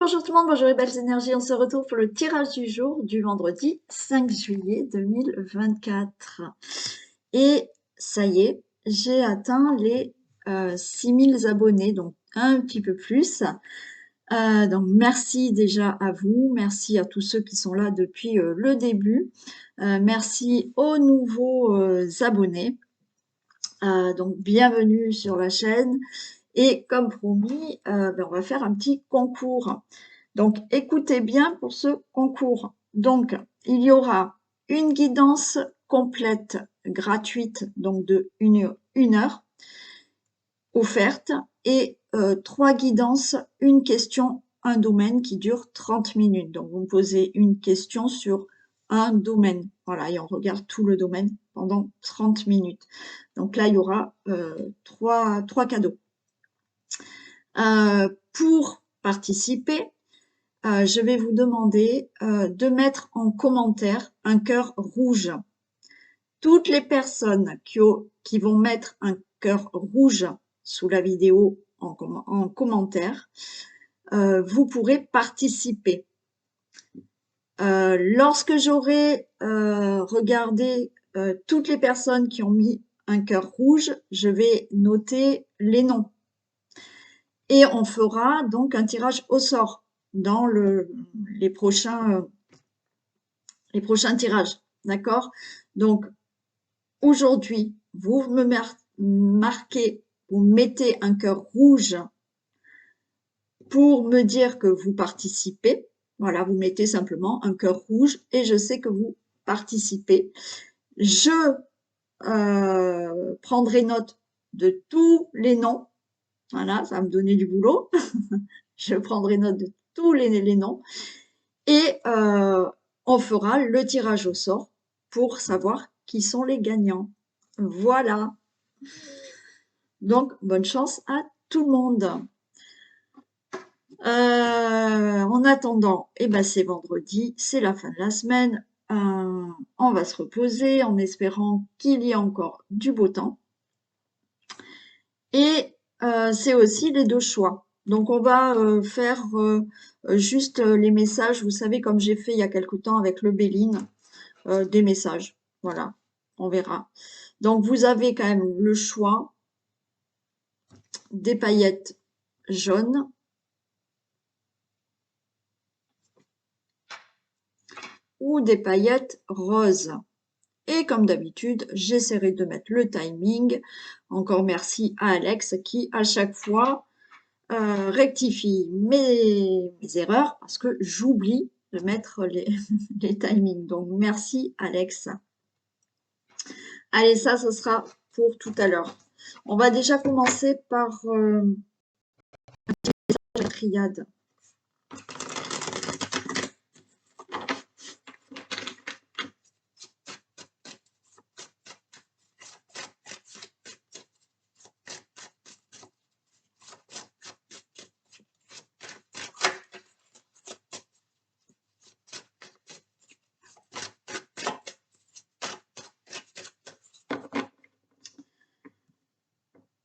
Bonjour tout le monde, bonjour les belles énergies, on se retrouve pour le tirage du jour du vendredi 5 juillet 2024. Et ça y est, j'ai atteint les 6000 abonnés, donc un petit peu plus. Donc merci déjà à vous, merci à tous ceux qui sont là depuis le début. Merci aux nouveaux abonnés. Donc bienvenue sur la chaîne. Et comme promis, on va faire un petit concours. Donc, écoutez bien pour ce concours. Donc, il y aura une guidance complète, gratuite, donc de une heure, offerte, et 3 guidances, une question, un domaine qui dure 30 minutes. Donc, vous me posez une question sur un domaine. Voilà, et on regarde tout le domaine pendant 30 minutes. Donc là, il y aura trois cadeaux. Pour participer, je vais vous demander de mettre en commentaire un cœur rouge. Toutes les personnes qui vont mettre un cœur rouge sous la vidéo en commentaire, vous pourrez participer. Lorsque j'aurai regardé toutes les personnes qui ont mis un cœur rouge, je vais noter les noms. Et on fera donc un tirage au sort dans les prochains tirages, d'accord? Donc, aujourd'hui, vous me marquez, vous mettez un cœur rouge pour me dire que vous participez. Voilà, vous mettez simplement un cœur rouge et je sais que vous participez. Je prendrai note de tous les noms. Voilà, ça va me donner du boulot. Je prendrai note de tous les noms. Et on fera le tirage au sort pour savoir qui sont les gagnants. Voilà. Donc, bonne chance à tout le monde. En attendant, c'est vendredi, c'est la fin de la semaine. On va se reposer en espérant qu'il y ait encore du beau temps. Et c'est aussi les 2 choix. Donc, on va faire juste les messages. Vous savez, comme j'ai fait il y a quelque temps avec le Béline, des messages. Voilà, on verra. Donc, vous avez quand même le choix des paillettes jaunes ou des paillettes roses. Et comme d'habitude, j'essaierai de mettre le timing. Encore merci à Alex qui, à chaque fois, rectifie mes erreurs parce que j'oublie de mettre les timings. Donc, merci Alex. Allez, ça sera pour tout à l'heure. On va déjà commencer par la triade.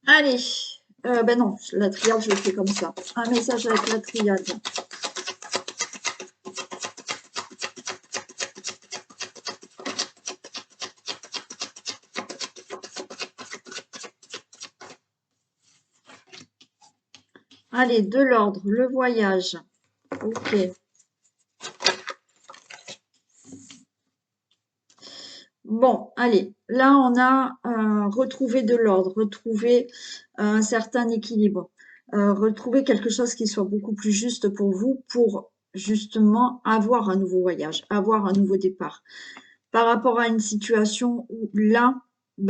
Allez, non, la triade, je le fais comme ça. Un message avec la triade. Allez, de l'ordre, le voyage. Ok. Bon, allez, là, on a retrouvé de l'ordre, retrouvé un certain équilibre, retrouver quelque chose qui soit beaucoup plus juste pour vous, pour justement avoir un nouveau voyage, avoir un nouveau départ. Par rapport à une situation où là,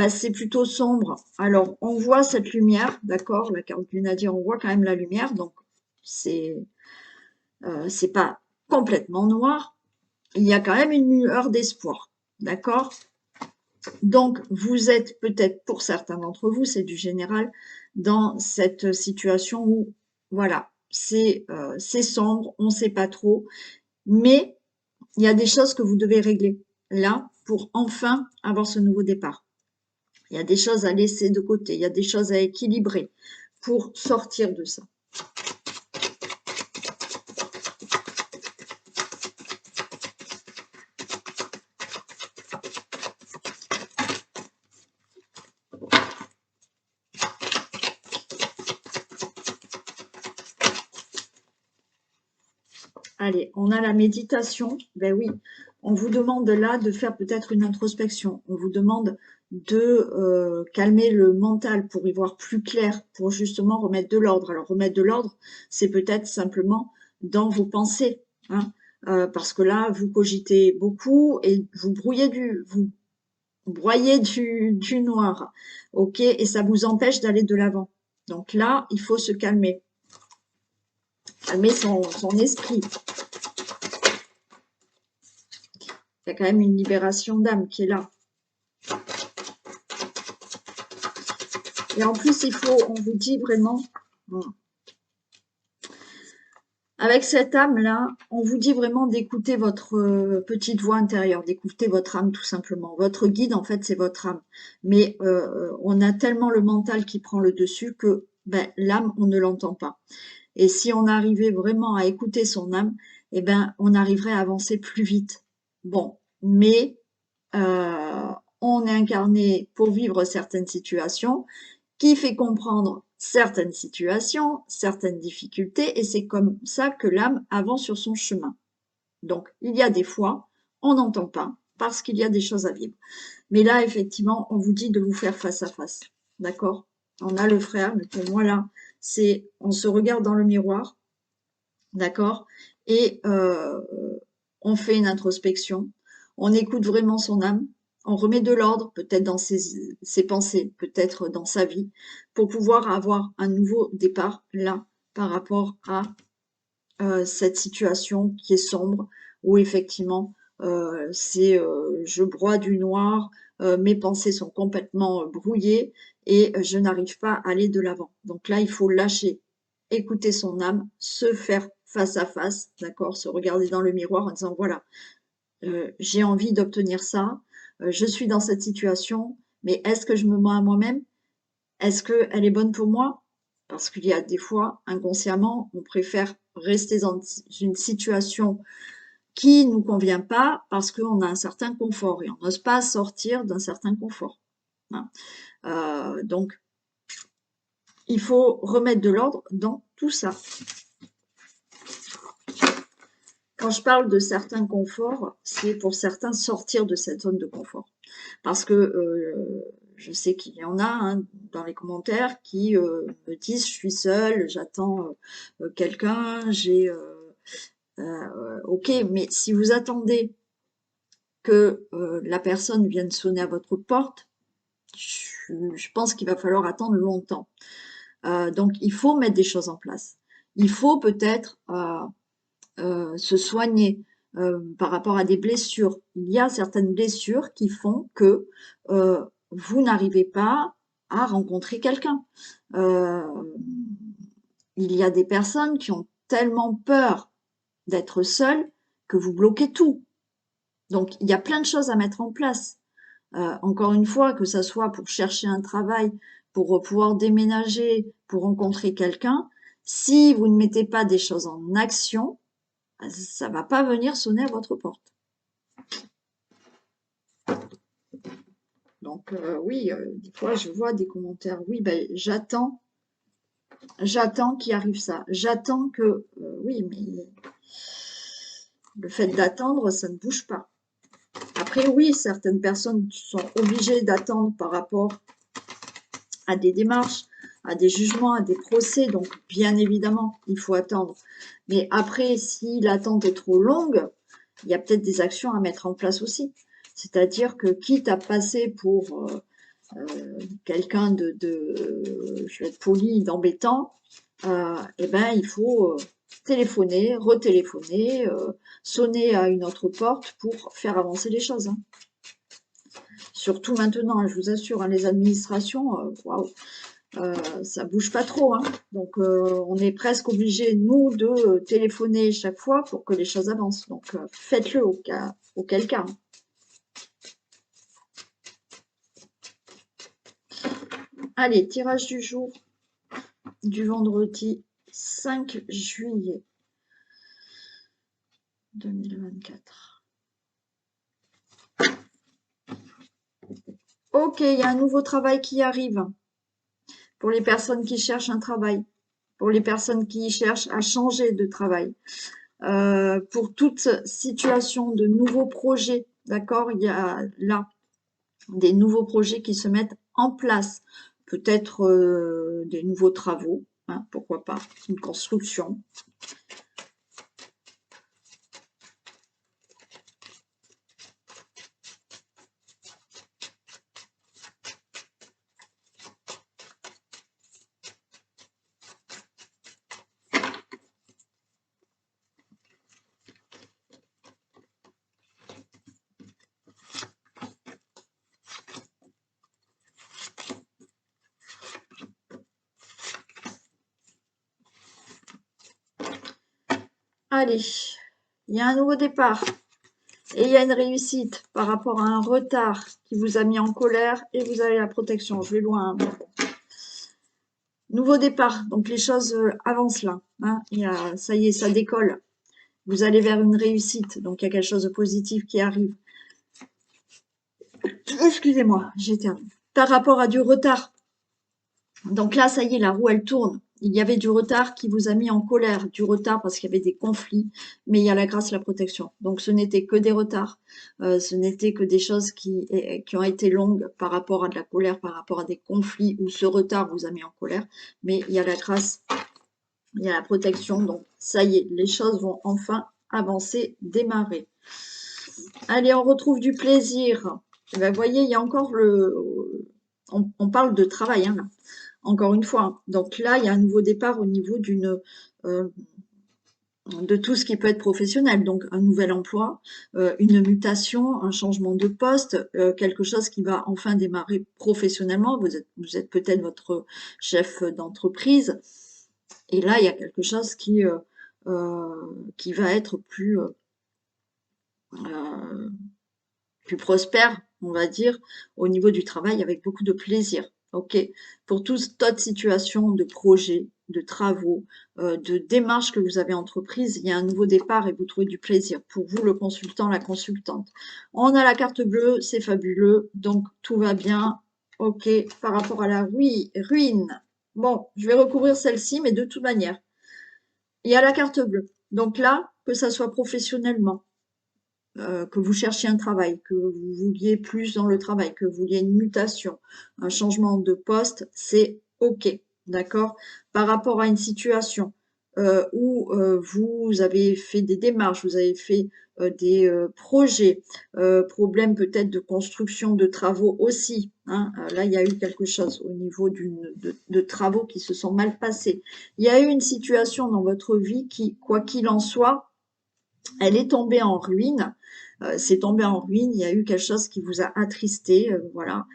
c'est plutôt sombre. Alors, on voit cette lumière, d'accord? La carte du Nadir, on voit quand même la lumière, donc c'est pas complètement noir. Il y a quand même une lueur d'espoir, d'accord? Donc, vous êtes peut-être, pour certains d'entre vous, c'est du général, dans cette situation où, voilà, c'est sombre, on ne sait pas trop, mais il y a des choses que vous devez régler là pour enfin avoir ce nouveau départ. Il y a des choses à laisser de côté, il y a des choses à équilibrer pour sortir de ça. Allez, on a la méditation. Ben oui, on vous demande là de faire peut-être une introspection. On vous demande de calmer le mental pour y voir plus clair, pour justement remettre de l'ordre. Alors, remettre de l'ordre, c'est peut-être simplement dans vos pensées, hein, parce que là, vous cogitez beaucoup et vous broyez du noir, ok, et ça vous empêche d'aller de l'avant. Donc là, il faut se calmer, calmer son esprit. Il y a quand même une libération d'âme qui est là. Et en plus, on vous dit vraiment, avec cette âme-là, on vous dit vraiment d'écouter votre petite voix intérieure, d'écouter votre âme tout simplement. Votre guide, en fait, c'est votre âme. Mais on a tellement le mental qui prend le dessus que ben, l'âme, on ne l'entend pas. Et si on arrivait vraiment à écouter son âme, eh ben, on arriverait à avancer plus vite. Bon, mais on est incarné pour vivre certaines situations, qui fait comprendre certaines situations, certaines difficultés, et c'est comme ça que l'âme avance sur son chemin. Donc, il y a des fois, on n'entend pas, parce qu'il y a des choses à vivre. Mais là, effectivement, on vous dit de vous faire face à face. D'accord? On a le frère, mais pour moi, là, c'est on se regarde dans le miroir, d'accord? Et on fait une introspection, on écoute vraiment son âme, on remet de l'ordre, peut-être dans ses pensées, peut-être dans sa vie, pour pouvoir avoir un nouveau départ là, par rapport à cette situation qui est sombre, où effectivement, je broie du noir, mes pensées sont complètement brouillées et je n'arrive pas à aller de l'avant. Donc là, il faut lâcher, écouter son âme, se faire face à face, d'accord, se regarder dans le miroir en disant, voilà, j'ai envie d'obtenir ça, je suis dans cette situation, mais est-ce que je me mens à moi-même? Est-ce qu'elle est bonne pour moi? Parce qu'il y a des fois, inconsciemment, on préfère rester dans une situation qui nous convient pas parce qu'on a un certain confort et on n'ose pas sortir d'un certain confort, hein. Donc, il faut remettre de l'ordre dans tout ça. Quand je parle de certains conforts, c'est pour certains sortir de cette zone de confort. Parce que je sais qu'il y en a hein, dans les commentaires qui me disent je suis seule, j'attends quelqu'un, ok, mais si vous attendez que la personne vienne sonner à votre porte, je pense qu'il va falloir attendre longtemps. Donc il faut mettre des choses en place. Il faut peut-être se soigner par rapport à des blessures. Il y a certaines blessures qui font que vous n'arrivez pas à rencontrer quelqu'un. Il y a des personnes qui ont tellement peur d'être seules que vous bloquez tout. Donc, il y a plein de choses à mettre en place. Encore une fois, que ça soit pour chercher un travail, pour pouvoir déménager, pour rencontrer quelqu'un, si vous ne mettez pas des choses en action, ça va pas venir sonner à votre porte. Donc oui, des fois je vois des commentaires. Oui, ben j'attends qu'il arrive ça. J'attends que oui, mais le fait d'attendre, ça ne bouge pas. Après oui, certaines personnes sont obligées d'attendre par rapport à des démarches, à des jugements, à des procès. Donc bien évidemment, il faut attendre. Mais après, si l'attente est trop longue, il y a peut-être des actions à mettre en place aussi. C'est-à-dire que quitte à passer pour quelqu'un je vais être poli, d'embêtant, eh ben, il faut téléphoner, retéléphoner, sonner à une autre porte pour faire avancer les choses, hein. Surtout maintenant, hein, je vous assure, hein, les administrations, waouh, ça bouge pas trop, hein. Donc, on est presque obligé, nous, de téléphoner chaque fois pour que les choses avancent. Donc, faites-le auquel cas, hein. Allez, tirage du jour du vendredi 5 juillet 2024. Ok, il y a un nouveau travail qui arrive pour les personnes qui cherchent un travail, pour les personnes qui cherchent à changer de travail. pour toute situation de nouveaux projets, d'accord? Il y a là des nouveaux projets qui se mettent en place. Peut-être des nouveaux travaux, hein, pourquoi pas, une construction. Allez, il y a un nouveau départ et il y a une réussite par rapport à un retard qui vous a mis en colère et vous avez la protection. Je vais loin. Hein. Nouveau départ, donc les choses avancent là. Hein. Ça y est, ça décolle. Vous allez vers une réussite, donc il y a quelque chose de positif qui arrive. Excusez-moi, j'éternue. Par rapport à du retard. Donc là, ça y est, la roue, elle tourne. Il y avait du retard qui vous a mis en colère, du retard parce qu'il y avait des conflits, mais il y a la grâce, la protection. Donc ce n'était que des retards, ce n'était que des choses qui ont été longues par rapport à de la colère, par rapport à des conflits où ce retard vous a mis en colère, mais il y a la grâce, il y a la protection, donc ça y est, les choses vont enfin avancer, démarrer. Allez, on retrouve du plaisir. Eh ben, vous voyez, il y a encore on parle de travail, hein, là. Encore une fois, donc là, il y a un nouveau départ au niveau de tout ce qui peut être professionnel, donc un nouvel emploi, une mutation, un changement de poste, quelque chose qui va enfin démarrer professionnellement. Vous êtes peut-être votre chef d'entreprise, et là, il y a quelque chose qui va être euh, plus prospère, on va dire, au niveau du travail avec beaucoup de plaisir. Ok. Pour toute autre situation de projet, de travaux, de démarches que vous avez entreprises, il y a un nouveau départ et vous trouvez du plaisir. Pour vous, le consultant, la consultante. On a la carte bleue, c'est fabuleux, donc tout va bien. Ok. Par rapport à la ruine. Bon, je vais recouvrir celle-ci, mais de toute manière, il y a la carte bleue. Donc là, que ça soit professionnellement, que vous cherchiez un travail, que vous vouliez plus dans le travail, que vous vouliez une mutation, un changement de poste, c'est OK, d'accord? Par rapport à une situation où vous avez fait des démarches, vous avez fait des projets, problème peut-être de construction de travaux aussi. Hein, là, il y a eu quelque chose au niveau de travaux qui se sont mal passés. Il y a eu une situation dans votre vie qui, quoi qu'il en soit, elle est tombée en ruine. C'est tombé en ruine, il y a eu quelque chose qui vous a attristé, voilà.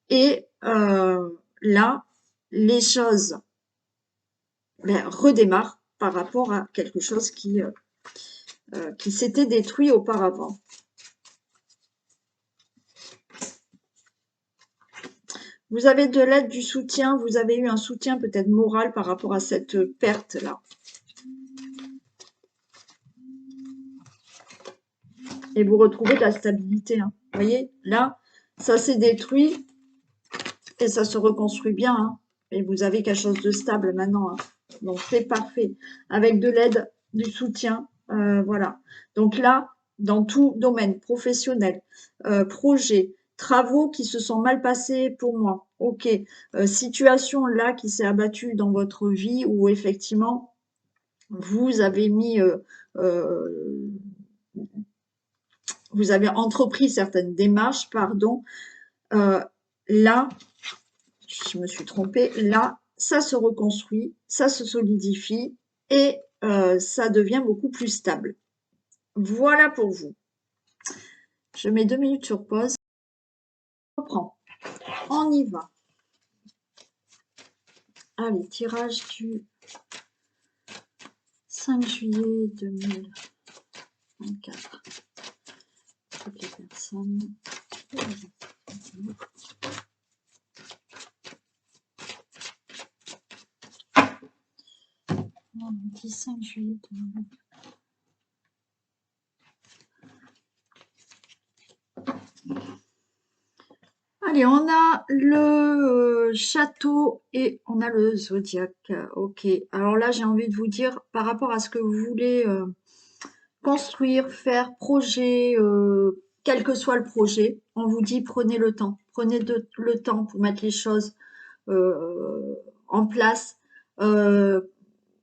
Et là, les choses redémarrent par rapport à quelque chose qui s'était détruit auparavant. Vous avez de l'aide, du soutien, vous avez eu un soutien peut-être moral par rapport à cette perte-là. Et vous retrouvez de la stabilité. Hein. Vous voyez, là, ça s'est détruit et ça se reconstruit bien. Hein. Et vous avez quelque chose de stable maintenant. Hein. Donc, c'est parfait. Avec de l'aide, du soutien. Voilà. Donc là, dans tout domaine, professionnel, projet, travaux qui se sont mal passés pour moi. OK. Situation là qui s'est abattue dans votre vie où effectivement, vous avez mis... vous avez entrepris certaines démarches, pardon. Là, je me suis trompée, là, ça se reconstruit, ça se solidifie et ça devient beaucoup plus stable. Voilà pour vous. Je mets 2 minutes sur pause. On reprend. On y va. Allez, tirage du 5 juillet 2024. Toutes les personnes. On dit 5 juillet 2024. Allez, on a le château et on a le zodiaque. Ok, alors là, j'ai envie de vous dire, par rapport à ce que vous voulez construire, faire, projet, quel que soit le projet, on vous dit prenez le temps. Prenez le temps pour mettre les choses en place.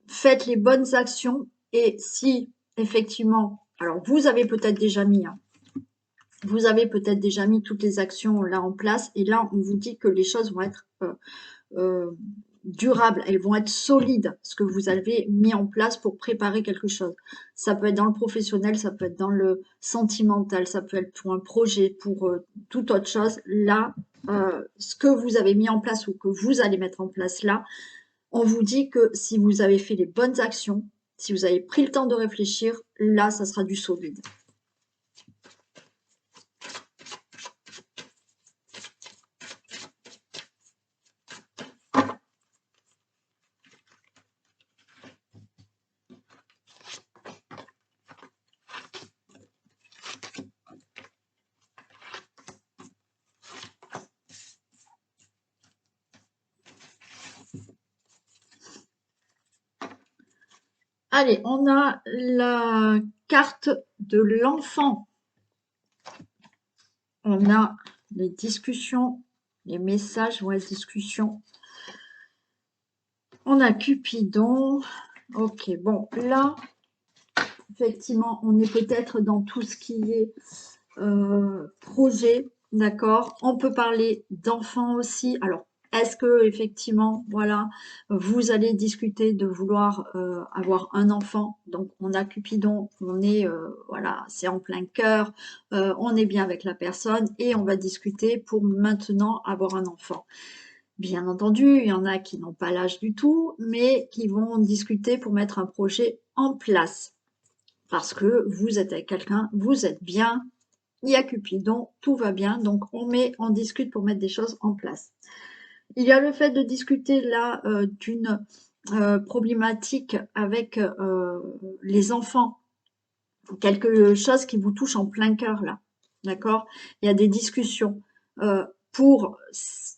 Faites les bonnes actions et si effectivement, alors vous avez peut-être déjà mis, hein, vous avez peut-être déjà mis toutes les actions là en place et là on vous dit que les choses vont être durables, elles vont être solides, ce que vous avez mis en place pour préparer quelque chose. Ça peut être dans le professionnel, ça peut être dans le sentimental, ça peut être pour un projet, pour toute autre chose. Là, ce que vous avez mis en place ou que vous allez mettre en place là, on vous dit que si vous avez fait les bonnes actions, si vous avez pris le temps de réfléchir, là, ça sera du solide. Allez, on a la carte de l'enfant. On a les discussions, les messages, ouais, discussions. On a Cupidon. Ok, bon, là, effectivement, on est peut-être dans tout ce qui est projet, d'accord. On peut parler d'enfants aussi. Alors, est-ce que effectivement, voilà, vous allez discuter de vouloir avoir un enfant? Donc, on a Cupidon, on est, voilà, c'est en plein cœur, on est bien avec la personne et on va discuter pour maintenant avoir un enfant. Bien entendu, il y en a qui n'ont pas l'âge du tout, mais qui vont discuter pour mettre un projet en place. Parce que vous êtes avec quelqu'un, vous êtes bien, il y a Cupidon, tout va bien, donc on discute pour mettre des choses en place. Il y a le fait de discuter là d'une problématique avec les enfants, quelque chose qui vous touche en plein cœur là, d'accord? Il y a des discussions pour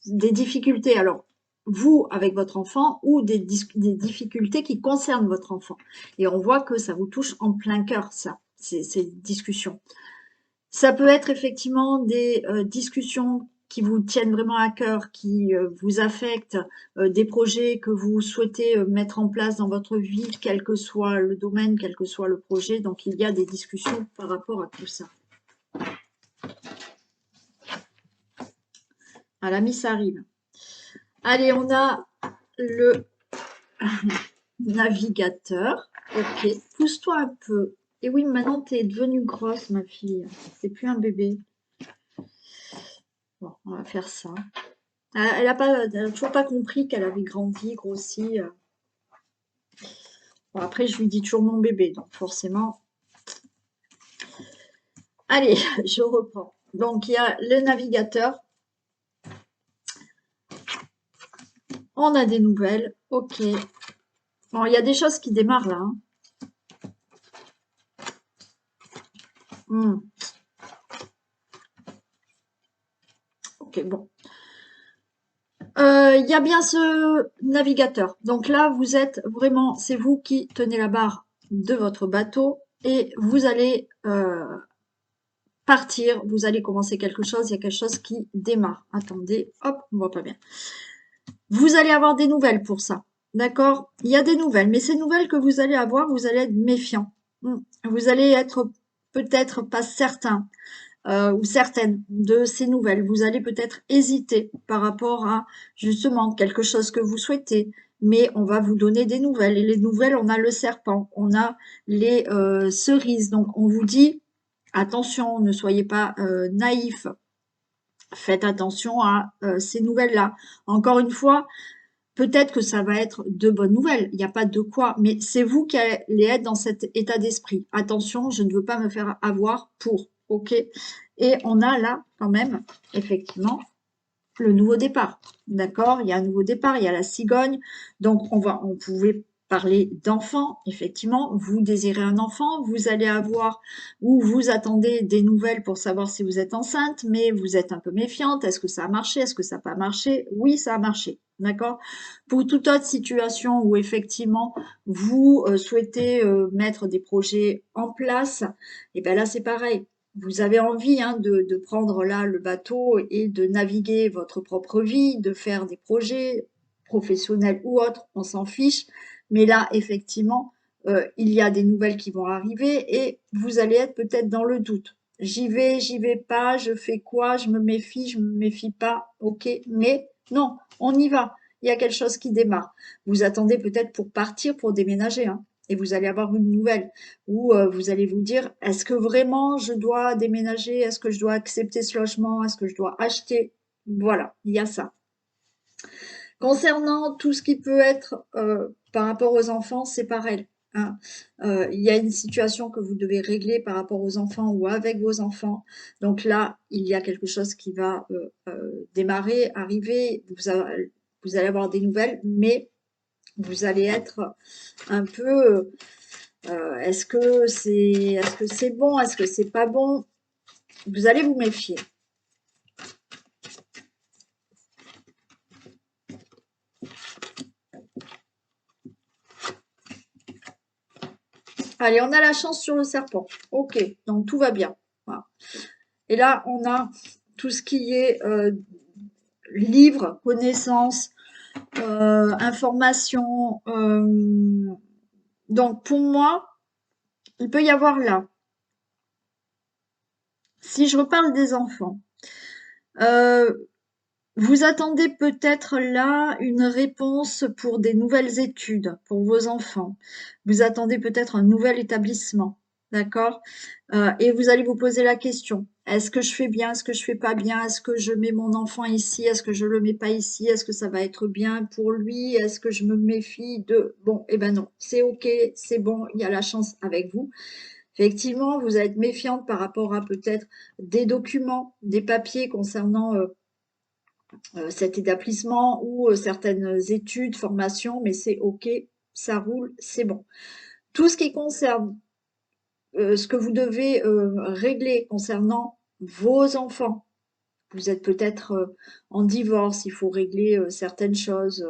des difficultés, alors vous avec votre enfant ou des difficultés qui concernent votre enfant. Et on voit que ça vous touche en plein cœur ça, ces discussions. Ça peut être effectivement des discussions qui vous tiennent vraiment à cœur, qui vous affectent, des projets que vous souhaitez mettre en place dans votre vie, quel que soit le domaine, quel que soit le projet. Donc, il y a des discussions par rapport à tout ça. Ah, la Miss arrive. Allez, on a le navigateur. Ok, pousse-toi un peu. Et oui, maintenant, tu es devenue grosse, ma fille. C'est plus un bébé. Bon, on va faire ça. Elle a toujours pas compris qu'elle avait grandi, grossi. Bon, après, je lui dis toujours mon bébé, donc forcément. Allez, je reprends. Donc, il y a le navigateur. On a des nouvelles. Ok. Bon, il y a des choses qui démarrent là. Hein. Ok, bon. Il y a bien ce navigateur. Donc là, vous êtes vraiment, c'est vous qui tenez la barre de votre bateau et vous allez partir, vous allez commencer quelque chose, il y a quelque chose qui démarre. Attendez, hop, on voit pas bien. Vous allez avoir des nouvelles pour ça, d'accord? Il y a des nouvelles, mais ces nouvelles que vous allez avoir, vous allez être méfiant. Vous allez être peut-être pas certain ou certaine de ces nouvelles. Vous allez peut-être hésiter par rapport à justement quelque chose que vous souhaitez, mais on va vous donner des nouvelles. Et les nouvelles, on a le serpent, on a les cerises. Donc on vous dit, attention, ne soyez pas naïfs. Faites attention à ces nouvelles-là. Encore une fois, peut-être que ça va être de bonnes nouvelles, il n'y a pas de quoi, mais c'est vous qui allez être dans cet état d'esprit. Attention, je ne veux pas me faire avoir pour, ok? Et on a là, quand même, effectivement, le nouveau départ, d'accord? Il y a un nouveau départ, il y a la cigogne, donc on pouvait parler d'enfants. Effectivement, vous désirez un enfant, vous allez avoir ou vous attendez des nouvelles pour savoir si vous êtes enceinte, mais vous êtes un peu méfiante. Est-ce que ça a marché? Est-ce que ça n'a pas marché? Oui, ça a marché. D'accord? Pour toute autre situation où effectivement vous souhaitez mettre des projets en place, et bien là c'est pareil. Vous avez envie de prendre là le bateau et de naviguer votre propre vie, de faire des projets professionnels ou autres, on s'en fiche. Mais là, effectivement, il y a des nouvelles qui vont arriver et vous allez être peut-être dans le doute. J'y vais pas, je fais quoi, je me méfie pas, ok, mais non, on y va. Il y a quelque chose qui démarre. Vous attendez peut-être pour partir, pour déménager, hein, et vous allez avoir une nouvelle. Ou vous allez vous dire, est-ce que vraiment je dois déménager? Est-ce que je dois accepter ce logement? Est-ce que je dois acheter? Voilà, il y a ça. Concernant tout ce qui peut être par rapport aux enfants, c'est pareil, hein. Il y a une situation que vous devez régler par rapport aux enfants ou avec vos enfants. Donc là, il y a quelque chose qui va démarrer, arriver. Vous allez avoir des nouvelles, mais vous allez être un peu est-ce que c'est bon, est-ce que c'est pas bon? Vous allez vous méfier. Allez, on a la chance sur le serpent. Ok, donc tout va bien. Voilà. Et là, on a tout ce qui est livre, connaissances, information. Donc pour moi, il peut y avoir là, si je reparle des enfants, euh, vous attendez peut-être là une réponse pour des nouvelles études pour vos enfants. Vous attendez peut-être un nouvel établissement, d'accord? Et vous allez vous poser la question, est-ce que je fais bien? Est-ce que je fais pas bien? Est-ce que je mets mon enfant ici? Est-ce que je le mets pas ici? Est-ce que ça va être bien pour lui? Est-ce que je me méfie de... Bon, eh ben non, c'est ok, c'est bon, il y a la chance avec vous. Effectivement, vous allez être méfiante par rapport à peut-être des documents, des papiers concernant cet établissement ou certaines études, formations, mais c'est ok, ça roule, c'est bon. Tout ce qui concerne ce que vous devez régler concernant vos enfants, vous êtes peut-être en divorce, il faut régler certaines choses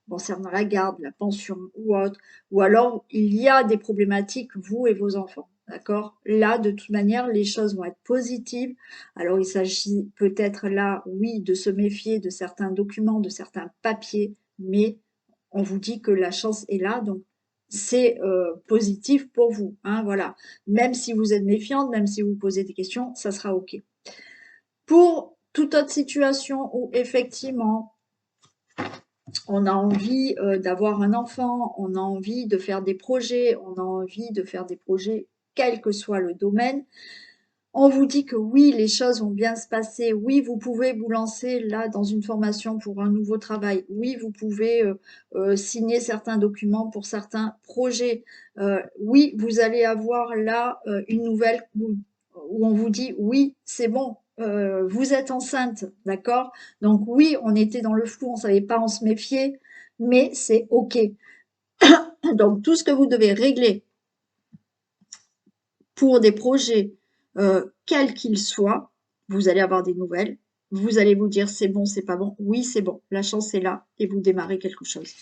concernant la garde, la pension ou autre, ou alors il y a des problématiques, vous et vos enfants. D'accord? Là, de toute manière, les choses vont être positives. Alors, il s'agit peut-être là, oui, de se méfier de certains documents, de certains papiers, mais on vous dit que la chance est là, donc c'est positif pour vous, hein, voilà. Même si vous êtes méfiante, même si vous posez des questions, ça sera OK. Pour toute autre situation où effectivement on a envie d'avoir un enfant, on a envie de faire des projets, on a envie de faire des projets quel que soit le domaine, on vous dit que oui, les choses vont bien se passer. Oui, vous pouvez vous lancer là dans une formation pour un nouveau travail. Oui, vous pouvez signer certains documents pour certains projets. Oui, vous allez avoir là une nouvelle où on vous dit oui, c'est bon, vous êtes enceinte, d'accord? Donc oui, on était dans le flou, on savait pas, on se méfiait, mais c'est OK. Donc tout ce que vous devez régler pour des projets, quels qu'ils soient, vous allez avoir des nouvelles. Vous allez vous dire c'est bon, c'est pas bon. Oui, c'est bon, la chance est là et vous démarrez quelque chose.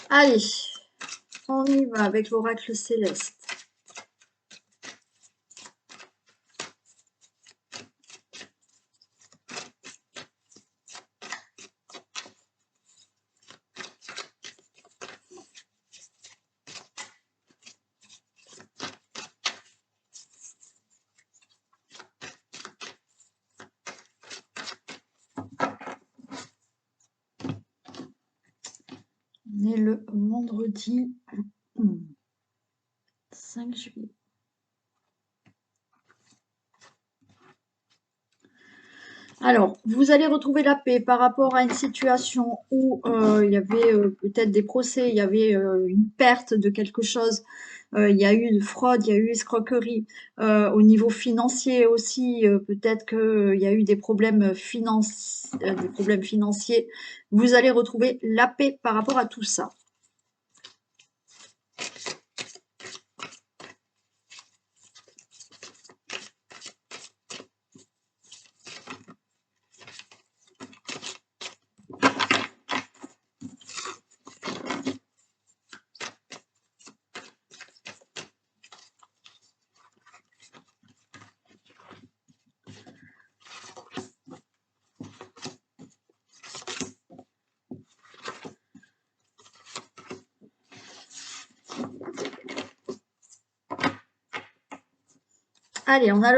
Allez, on y va avec l'oracle céleste. On est le vendredi 5 juillet. Alors, vous allez retrouver la paix par rapport à une situation où il y avait peut-être des procès, il y avait une perte de quelque chose, il y a eu une fraude, il y a eu escroquerie. Au niveau financier aussi, peut-être qu'il y a eu des problèmes financiers. Vous allez retrouver la paix par rapport à tout ça. Allez, on a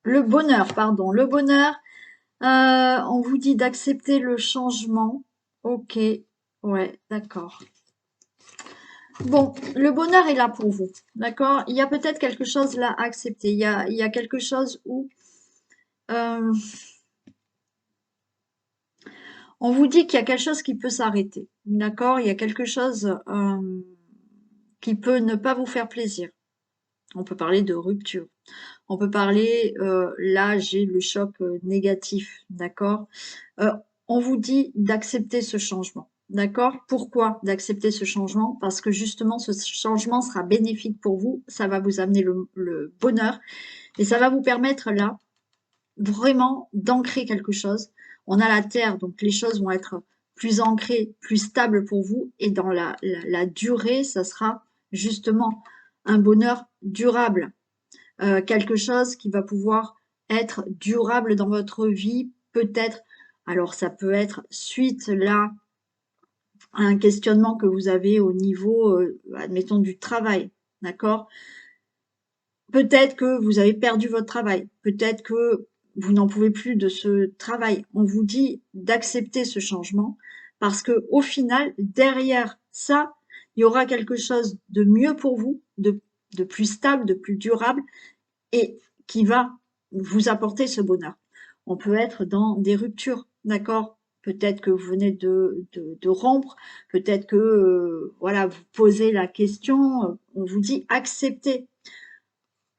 le bonheur, pardon. Le bonheur, on vous dit d'accepter le changement. Ok, ouais, d'accord. Bon, le bonheur est là pour vous, d'accord? Il y a peut-être quelque chose là à accepter. Il y a quelque chose où euh, on vous dit qu'il y a quelque chose qui peut s'arrêter, d'accord? Il y a quelque chose qui peut ne pas vous faire plaisir. On peut parler de rupture. On peut parler, là j'ai le choc négatif, d'accord? Euh, on vous dit d'accepter ce changement, d'accord? Pourquoi d'accepter ce changement? Parce que justement ce changement sera bénéfique pour vous, ça va vous amener le bonheur et ça va vous permettre là vraiment d'ancrer quelque chose. On a la terre, donc les choses vont être plus ancrées, plus stables pour vous et dans la durée, ça sera justement un bonheur durable, quelque chose qui va pouvoir être durable dans votre vie, peut-être. Alors ça peut être suite là à un questionnement que vous avez au niveau, admettons, du travail, d'accord? Peut-être que vous avez perdu votre travail, peut-être que vous n'en pouvez plus de ce travail. On vous dit d'accepter ce changement parce que au final, derrière ça, il y aura quelque chose de mieux pour vous, de plus stable, de plus durable et qui va vous apporter ce bonheur. On peut être dans des ruptures, d'accord? Peut-être que vous venez de rompre, peut-être que voilà, vous posez la question, on vous dit acceptez.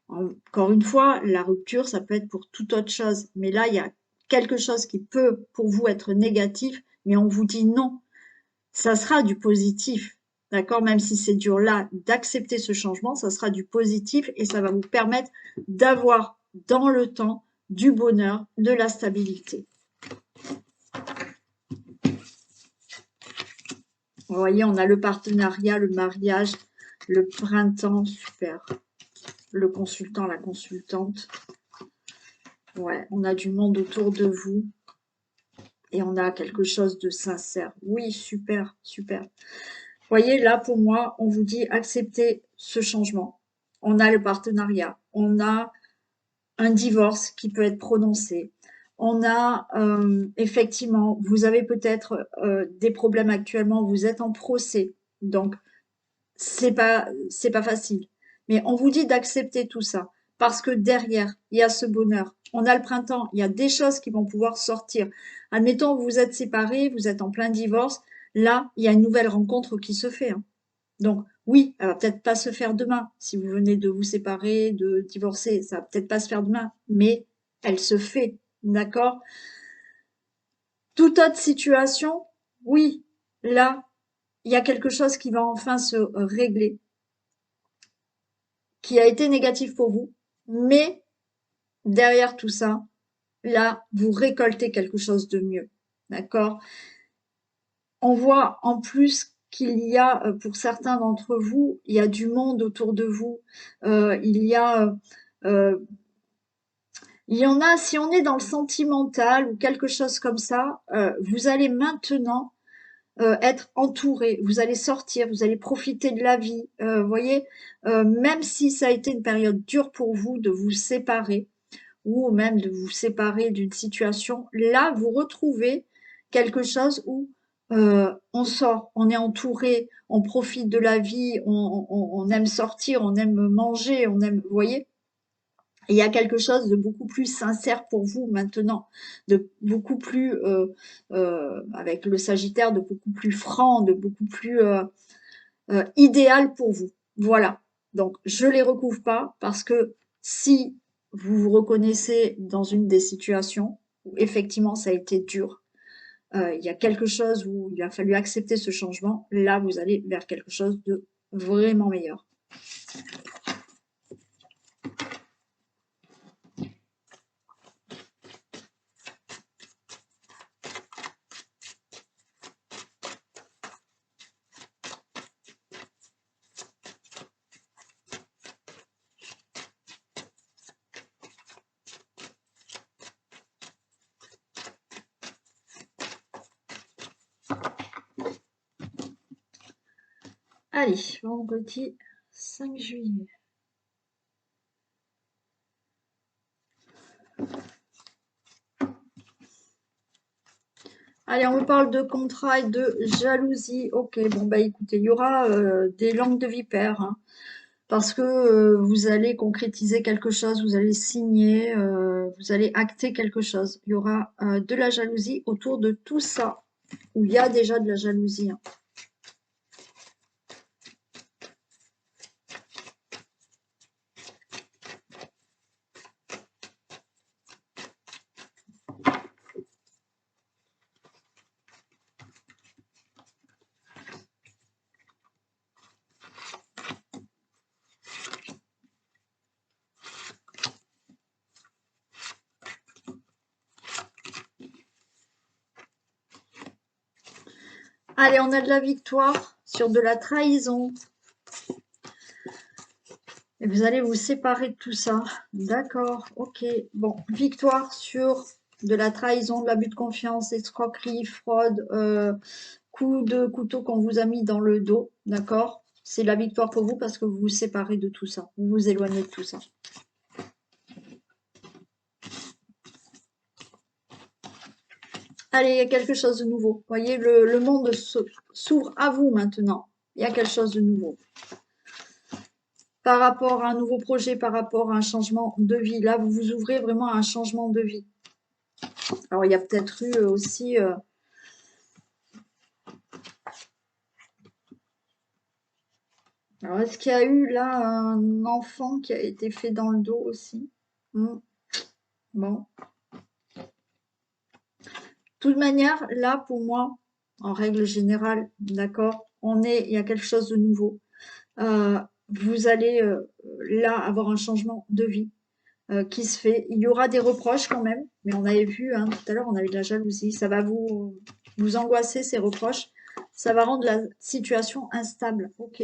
Encore une fois, la rupture, ça peut être pour toute autre chose. Mais là, il y a quelque chose qui peut pour vous être négatif, mais on vous dit non, ça sera du positif. D'accord? Même si c'est dur là d'accepter ce changement, ça sera du positif et ça va vous permettre d'avoir dans le temps du bonheur, de la stabilité. Vous voyez, on a le partenariat, le mariage, le printemps, super. Le consultant, la consultante. Ouais, on a du monde autour de vous. Et on a quelque chose de sincère. Oui, super, super. Vous voyez, là, pour moi, on vous dit acceptez ce changement. On a le partenariat. On a un divorce qui peut être prononcé. On a effectivement, vous avez peut-être des problèmes actuellement, vous êtes en procès, donc c'est pas facile. Mais on vous dit d'accepter tout ça parce que derrière, il y a ce bonheur. On a le printemps, il y a des choses qui vont pouvoir sortir. Admettons, vous êtes séparés, vous êtes en plein divorce. Là, il y a une nouvelle rencontre qui se fait, hein. Donc, oui, elle va peut-être pas se faire demain. Si vous venez de vous séparer, de divorcer, ça va peut-être pas se faire demain, mais elle se fait, d'accord? Toute autre situation, oui, là, il y a quelque chose qui va enfin se régler, qui a été négatif pour vous, mais derrière tout ça, là, vous récoltez quelque chose de mieux, d'accord? On voit en plus qu'il y a, pour certains d'entre vous, il y a du monde autour de vous, il y a, euh, il y en a, si on est dans le sentimental ou quelque chose comme ça, vous allez maintenant être entouré, vous allez sortir, vous allez profiter de la vie, vous voyez, même si ça a été une période dure pour vous de vous séparer ou même de vous séparer d'une situation, là, vous retrouvez quelque chose où on sort, on est entouré, on profite de la vie, on aime sortir, on aime manger, on aime, vous voyez, Il y a quelque chose de beaucoup plus sincère pour vous maintenant, de beaucoup plus, avec le Sagittaire, de beaucoup plus franc, de beaucoup plus idéal pour vous. Voilà. Donc, je les recouvre pas parce que si vous vous reconnaissez dans une des situations où effectivement ça a été dur, il y a quelque chose où il a fallu accepter ce changement, là vous allez vers quelque chose de vraiment meilleur. Allez, vendredi 5 juillet. Allez, on me parle de contrat et de jalousie. Ok, bon bah écoutez, il y aura des langues de vipère, hein, parce que vous allez concrétiser quelque chose, vous allez signer, vous allez acter quelque chose. Il y aura de la jalousie autour de tout ça, où il y a déjà de la jalousie, hein. Allez, on a de la victoire sur de la trahison. Et vous allez vous séparer de tout ça. D'accord, ok. Bon, victoire sur de la trahison, de l'abus de confiance, escroquerie, fraude, coup de couteau qu'on vous a mis dans le dos. D'accord? C'est la victoire pour vous parce que vous vous séparez de tout ça. Vous vous éloignez de tout ça. Allez, il y a quelque chose de nouveau. Vous voyez, le monde s'ouvre à vous maintenant. Il y a quelque chose de nouveau. Par rapport à un nouveau projet, par rapport à un changement de vie. Là, vous vous ouvrez vraiment à un changement de vie. Alors, il y a peut-être eu aussi... Alors, est-ce qu'il y a eu là un enfant qui a été fait dans le dos aussi? Bon. De toute manière, là, pour moi, en règle générale, d'accord, il y a quelque chose de nouveau. Vous allez là avoir un changement de vie qui se fait. Il y aura des reproches quand même, mais on avait vu, hein, tout à l'heure, on avait de la jalousie. Ça va vous angoisser, ces reproches. Ça va rendre la situation instable. Ok.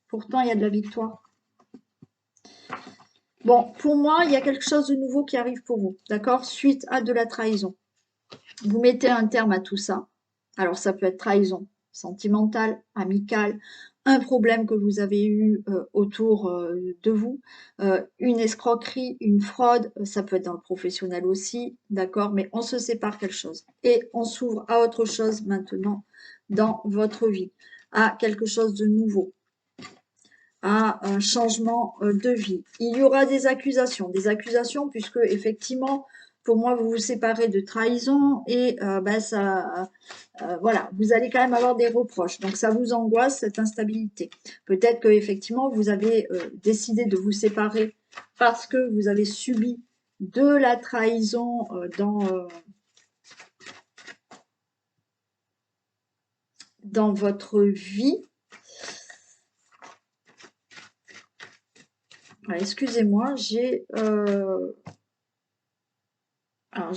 Pourtant, il y a de la victoire. Bon, pour moi, il y a quelque chose de nouveau qui arrive pour vous, d'accord? Suite à de la trahison. Vous mettez un terme à tout ça. Alors, ça peut être trahison sentimentale, amicale, un problème que vous avez eu autour de vous, une escroquerie, une fraude, ça peut être dans le professionnel aussi, d'accord? Mais on se sépare quelque chose et on s'ouvre à autre chose maintenant dans votre vie, à quelque chose de nouveau, à un changement de vie. Il y aura des accusations puisque effectivement, pour moi, vous vous séparez de trahison et voilà, vous allez quand même avoir des reproches. Donc ça vous angoisse, cette instabilité. Peut-être que effectivement, vous avez décidé de vous séparer parce que vous avez subi de la trahison dans votre vie. Excusez-moi, j'ai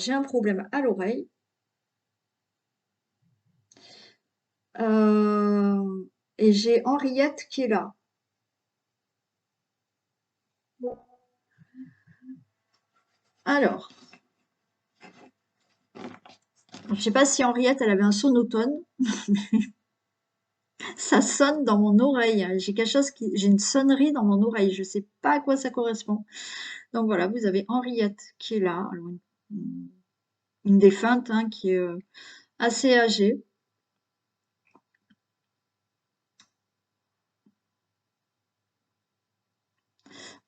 un problème à l'oreille. Et j'ai Henriette qui est là. Bon. Alors, je ne sais pas si Henriette, elle avait un sonotone. Ça sonne dans mon oreille. J'ai une sonnerie dans mon oreille. Je ne sais pas à quoi ça correspond. Donc voilà, vous avez Henriette qui est là. Alors, une défunte hein, qui est assez âgée.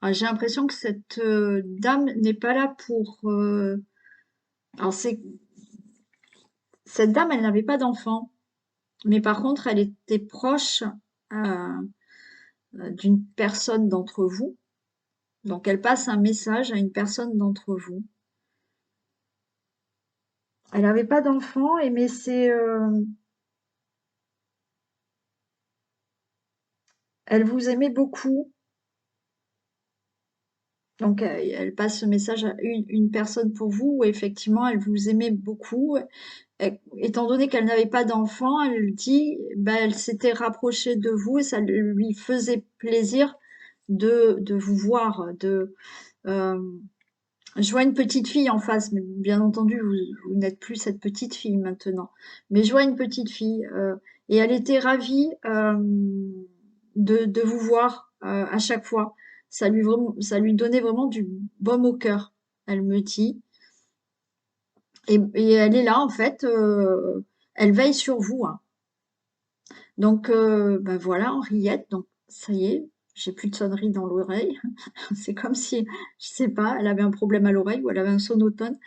J'ai l'impression que cette dame n'est pas là pour... alors, cette dame, elle n'avait pas d'enfant, mais par contre, elle était proche euh, d'une personne d'entre vous. Donc, elle passe un message à une personne d'entre vous. Elle n'avait pas d'enfant, et mais elle vous aimait beaucoup. Donc, elle passe ce message à une personne pour vous, où effectivement, elle vous aimait beaucoup. Étant donné qu'elle n'avait pas d'enfant, elle dit, ben, elle s'était rapprochée de vous et ça lui faisait plaisir de vous voir. Euh, je vois une petite fille en face, mais bien entendu, vous n'êtes plus cette petite fille maintenant. Mais je vois une petite fille et elle était ravie de vous voir à chaque fois. Ça lui donnait vraiment du baume au cœur, elle me dit. Et elle est là, en fait, elle veille sur vous, hein. Donc, ben voilà, Henriette, donc ça y est, j'ai plus de sonnerie dans l'oreille. C'est comme si, je sais pas, elle avait un problème à l'oreille ou elle avait un sonotone,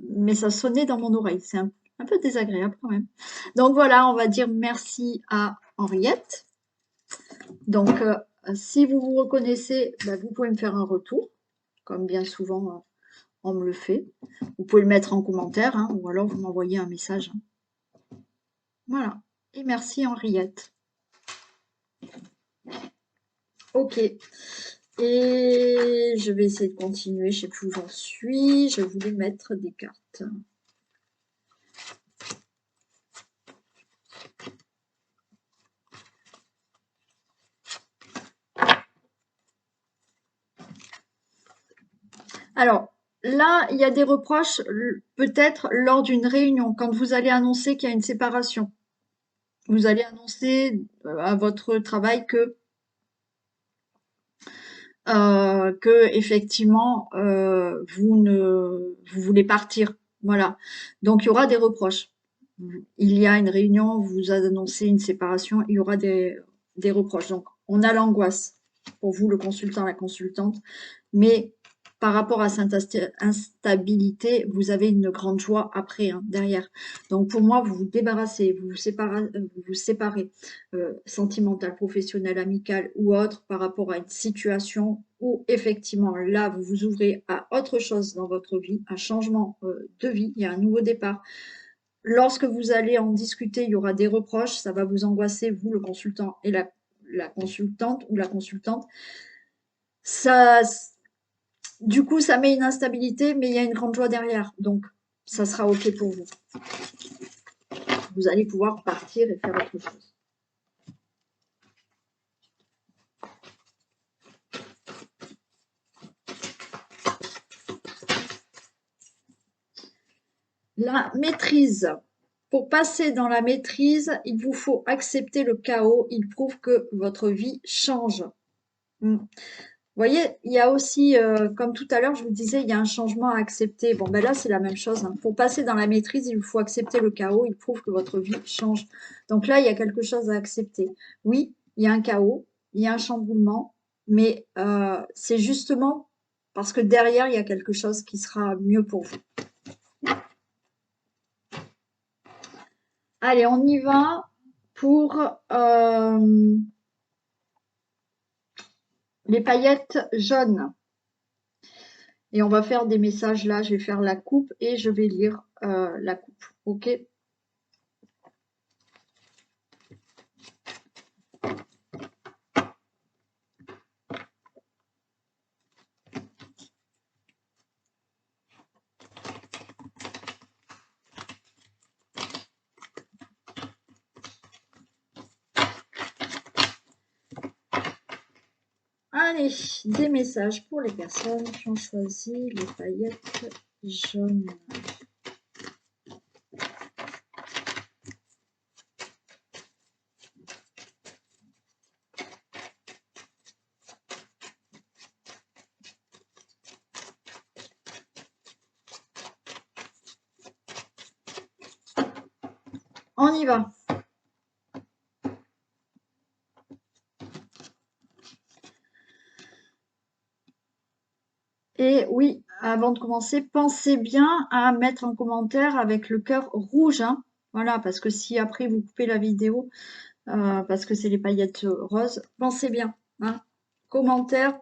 mais ça sonnait dans mon oreille. C'est un peu désagréable quand même. Donc voilà, on va dire merci à Henriette. Donc, si vous vous reconnaissez, ben, vous pouvez me faire un retour, comme bien souvent on me le fait. Vous pouvez le mettre en commentaire, hein, ou alors vous m'envoyez un message. Voilà. Et merci Henriette. Ok. Et je vais essayer de continuer. Je sais plus où j'en suis. Je voulais mettre des cartes. Alors, là, il y a des reproches, peut-être lors d'une réunion, quand vous allez annoncer qu'il y a une séparation. Vous allez annoncer à votre travail que effectivement vous voulez partir. Voilà. Donc il y aura des reproches. Il y a une réunion, vous annoncez une séparation, il y aura des reproches. Donc on a l'angoisse pour vous, le consultant, la consultante, mais par rapport à cette instabilité, vous avez une grande joie après, hein, derrière. Donc pour moi, vous vous débarrassez, vous vous séparez, sentimental, professionnel, amical ou autre, par rapport à une situation où effectivement là, vous vous ouvrez à autre chose dans votre vie, un changement de vie, il y a un nouveau départ. Lorsque vous allez en discuter, il y aura des reproches, ça va vous angoisser, vous, le consultant et la consultante ou la consultante. Ça, du coup, ça met une instabilité, mais il y a une grande joie derrière. Donc, ça sera OK pour vous. Vous allez pouvoir partir et faire autre chose. La maîtrise. Pour passer dans la maîtrise, il vous faut accepter le chaos. Il prouve que votre vie change. Vous voyez, il y a aussi, comme tout à l'heure, je vous disais, il y a un changement à accepter. Bon, ben là, c'est la même chose, hein. Pour passer dans la maîtrise, il vous faut accepter le chaos. Il prouve que votre vie change. Donc là, il y a quelque chose à accepter. Oui, il y a un chaos, il y a un chamboulement, mais c'est justement parce que derrière, il y a quelque chose qui sera mieux pour vous. Allez, on y va pour les paillettes jaunes. Et on va faire des messages là. Je vais faire la coupe et je vais lire la coupe. OK? Allez, des messages pour les personnes qui ont choisi les paillettes jaunes. On y va. avant de commencer, pensez bien à mettre un commentaire avec le cœur rouge, hein. Voilà, parce que si après vous coupez la vidéo, parce que c'est les paillettes roses, pensez bien, hein. Commentaire,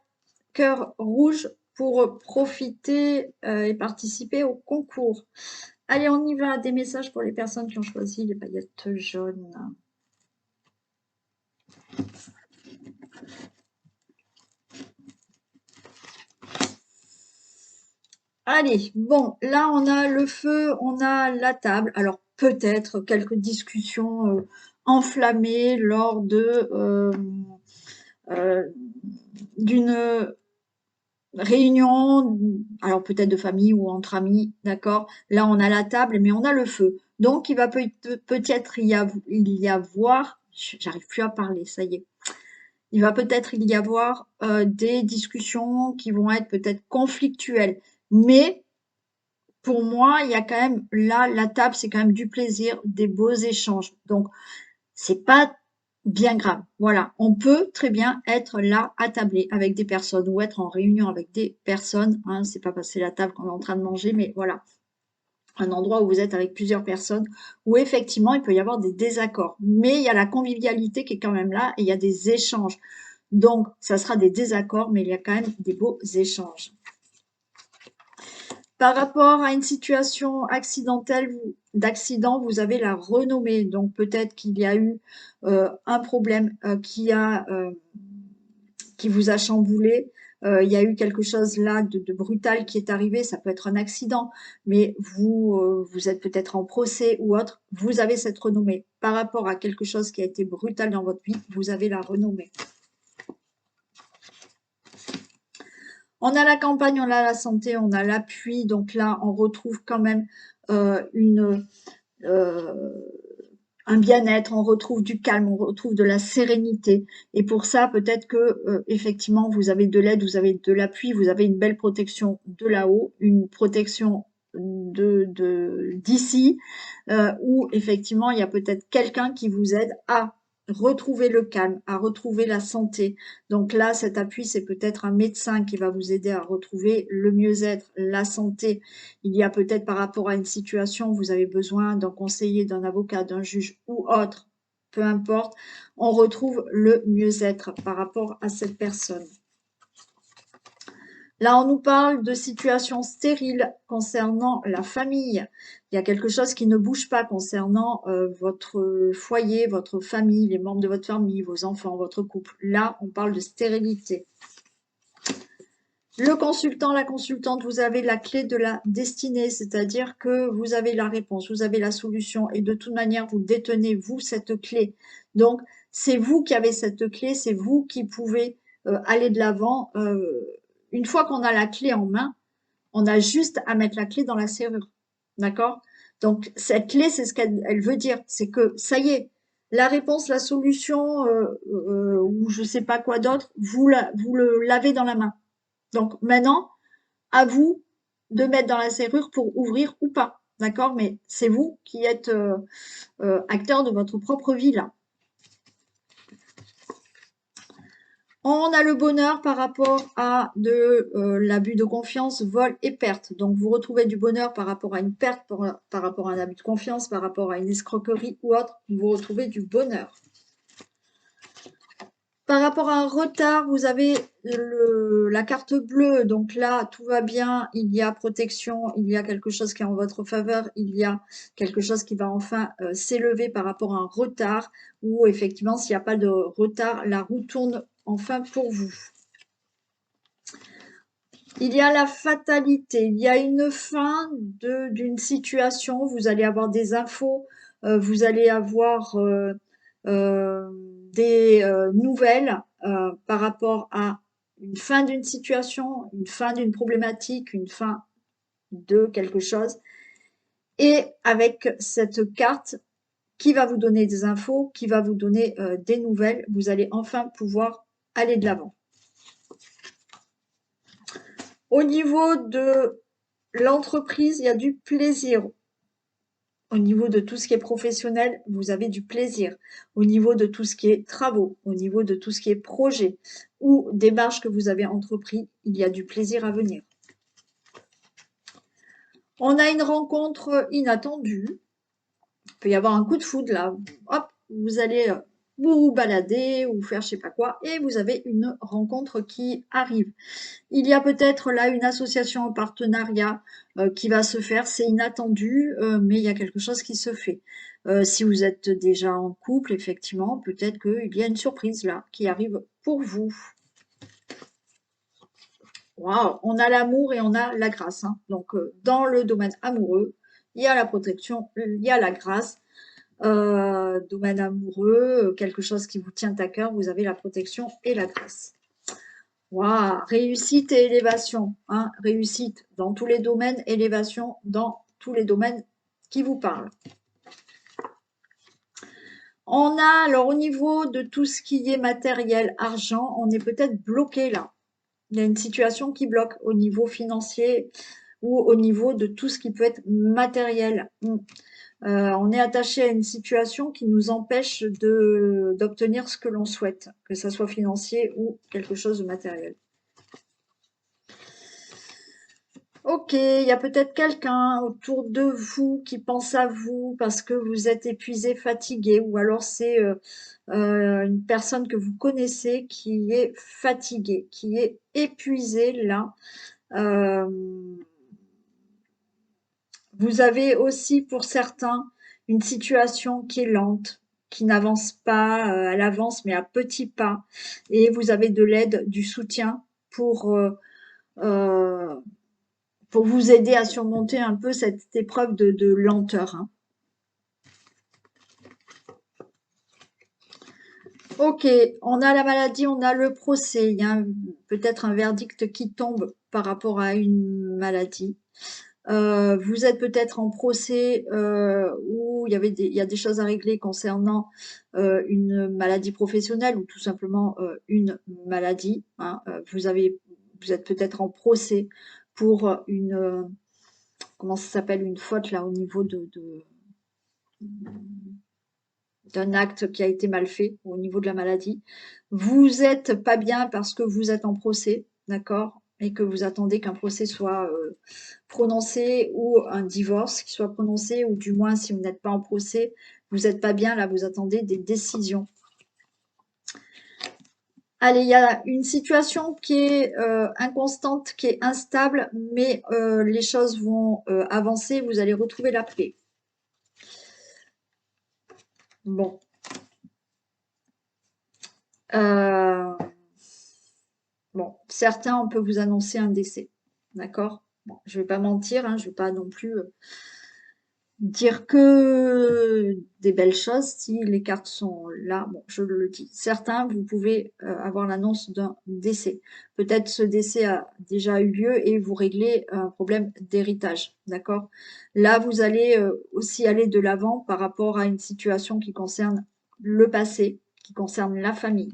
cœur rouge pour profiter et participer au concours. Allez, on y va. Des messages pour les personnes qui ont choisi les paillettes jaunes. Allez, bon, là on a le feu, on a la table. Alors peut-être quelques discussions enflammées lors d'une réunion, alors peut-être de famille ou entre amis, d'accord? Là on a la table, mais on a le feu. Donc il va peut-être y avoir, j'arrive plus à parler, ça y est. Il va peut-être y avoir des discussions qui vont être peut-être conflictuelles, mais pour moi, il y a quand même là, la table, c'est quand même du plaisir, des beaux échanges. Donc, c'est pas bien grave. Voilà, on peut très bien être là à tabler avec des personnes ou être en réunion avec des personnes. Hein, c'est pas passer la table qu'on est en train de manger, mais voilà, un endroit où vous êtes avec plusieurs personnes où effectivement il peut y avoir des désaccords. Mais il y a la convivialité qui est quand même là et il y a des échanges. Donc, ça sera des désaccords, mais il y a quand même des beaux échanges. Par rapport à une situation accidentelle, d'accident, vous avez la renommée. Donc peut-être qu'il y a eu un problème qui vous a chamboulé. Il y a eu quelque chose là de brutal qui est arrivé. Ça peut être un accident, mais vous êtes peut-être en procès ou autre. Vous avez cette renommée. Par rapport à quelque chose qui a été brutal dans votre vie, vous avez la renommée. On a la campagne, on a la santé, on a l'appui. Donc là, on retrouve quand même euh, un bien-être, on retrouve du calme, on retrouve de la sérénité. Et pour ça, peut-être que effectivement, vous avez de l'aide, vous avez de l'appui, vous avez une belle protection de là-haut, une protection d'ici, où effectivement, il y a peut-être quelqu'un qui vous aide à retrouver le calme, à retrouver la santé. Donc là, cet appui, c'est peut-être un médecin qui va vous aider à retrouver le mieux-être, la santé. Il y a peut-être par rapport à une situation, vous avez besoin d'un conseiller, d'un avocat, d'un juge ou autre, peu importe. On retrouve le mieux-être par rapport à cette personne. Là, on nous parle de situations stériles concernant la famille. Il y a quelque chose qui ne bouge pas concernant votre foyer, votre famille, les membres de votre famille, vos enfants, votre couple. Là, on parle de stérilité. Le consultant, la consultante, vous avez la clé de la destinée, c'est-à-dire que vous avez la réponse, vous avez la solution et de toute manière, vous détenez, vous, cette clé. Donc, c'est vous qui avez cette clé, c'est vous qui pouvez aller de l'avant. Une fois qu'on a la clé en main, on a juste à mettre la clé dans la serrure. D'accord? Donc, cette clé, c'est ce qu'elle veut dire. C'est que ça y est, la réponse, la solution, ou je sais pas quoi d'autre, vous le l'avez dans la main. Donc maintenant, à vous de mettre dans la serrure pour ouvrir ou pas. D'accord? Mais c'est vous qui êtes acteur de votre propre vie là. On a le bonheur par rapport à de l'abus de confiance, vol et perte. Donc vous retrouvez du bonheur par rapport à une perte, par rapport à un abus de confiance, par rapport à une escroquerie ou autre. Vous retrouvez du bonheur. Par rapport à un retard, vous avez la carte bleue. Donc là, tout va bien. Il y a protection. Il y a quelque chose qui est en votre faveur. Il y a quelque chose qui va enfin s'élever par rapport à un retard. Ou effectivement, s'il n'y a pas de retard, la roue tourne enfin pour vous. Il y a la fatalité. Il y a une fin d'une situation. Vous allez avoir des infos. Vous allez avoir des nouvelles par rapport à une fin d'une situation, une fin d'une problématique, une fin de quelque chose. Et avec cette carte qui va vous donner des infos, qui va vous donner des nouvelles, vous allez enfin pouvoir aller de l'avant. Au niveau de l'entreprise, il y a du plaisir. Au niveau de tout ce qui est professionnel, vous avez du plaisir. Au niveau de tout ce qui est travaux, au niveau de tout ce qui est projet ou démarches que vous avez entrepris, il y a du plaisir à venir. On a une rencontre inattendue. Il peut y avoir un coup de foudre là. Hop, vous allez vous balader ou faire je sais pas quoi et vous avez une rencontre qui arrive. Il y a peut-être là une association en partenariat qui va se faire. C'est inattendu, mais il y a quelque chose qui se fait. Si vous êtes déjà en couple, effectivement, peut-être qu'il y a une surprise là qui arrive pour vous. Waouh, on a l'amour et on a la grâce, hein. Donc, dans le domaine amoureux, il y a la protection, il y a la grâce. Domaine amoureux, quelque chose qui vous tient à cœur, vous avez la protection et la grâce. Waouh, réussite et élévation, hein, réussite dans tous les domaines, élévation dans tous les domaines qui vous parlent. On a, alors au niveau de tout ce qui est matériel, argent, on est peut-être bloqué là. Il y a une situation qui bloque au niveau financier ou au niveau de tout ce qui peut être matériel. On est attaché à une situation qui nous empêche d'obtenir ce que l'on souhaite, que ça soit financier ou quelque chose de matériel. Ok, il y a peut-être quelqu'un autour de vous qui pense à vous parce que vous êtes épuisé, fatigué, ou alors c'est une personne que vous connaissez qui est fatiguée, qui est épuisée là. Euh, Vous avez aussi pour certains une situation qui est lente, qui n'avance pas, elle avance mais à petits pas, et vous avez de l'aide, du soutien euh, pour vous aider à surmonter un peu cette épreuve de lenteur, hein. Ok, on a la maladie, on a le procès. Il y a peut-être un verdict qui tombe par rapport à une maladie. Vous êtes peut-être en procès où il y a des choses à régler concernant une maladie professionnelle ou tout simplement une maladie, hein. Vous êtes peut-être en procès pour comment ça s'appelle, une faute là au niveau d'un acte qui a été mal fait au niveau de la maladie. Vous êtes pas bien parce que vous êtes en procès, d'accord? Et que vous attendez qu'un procès soit prononcé ou un divorce qui soit prononcé, ou du moins si vous n'êtes pas en procès, vous n'êtes pas bien, là vous attendez des décisions. Allez, il y a une situation qui est inconstante, qui est instable, mais les choses vont avancer, vous allez retrouver la paix. Bon. Euh, Bon, certains, on peut vous annoncer un décès, d'accord? Bon, je vais pas mentir, hein, je vais pas non plus dire que des belles choses. Si les cartes sont là, bon, je le dis. Certains, vous pouvez avoir l'annonce d'un décès. Peut-être ce décès a déjà eu lieu et vous réglez un problème d'héritage, d'accord? Là, vous allez aussi aller de l'avant par rapport à une situation qui concerne le passé, qui concerne la famille.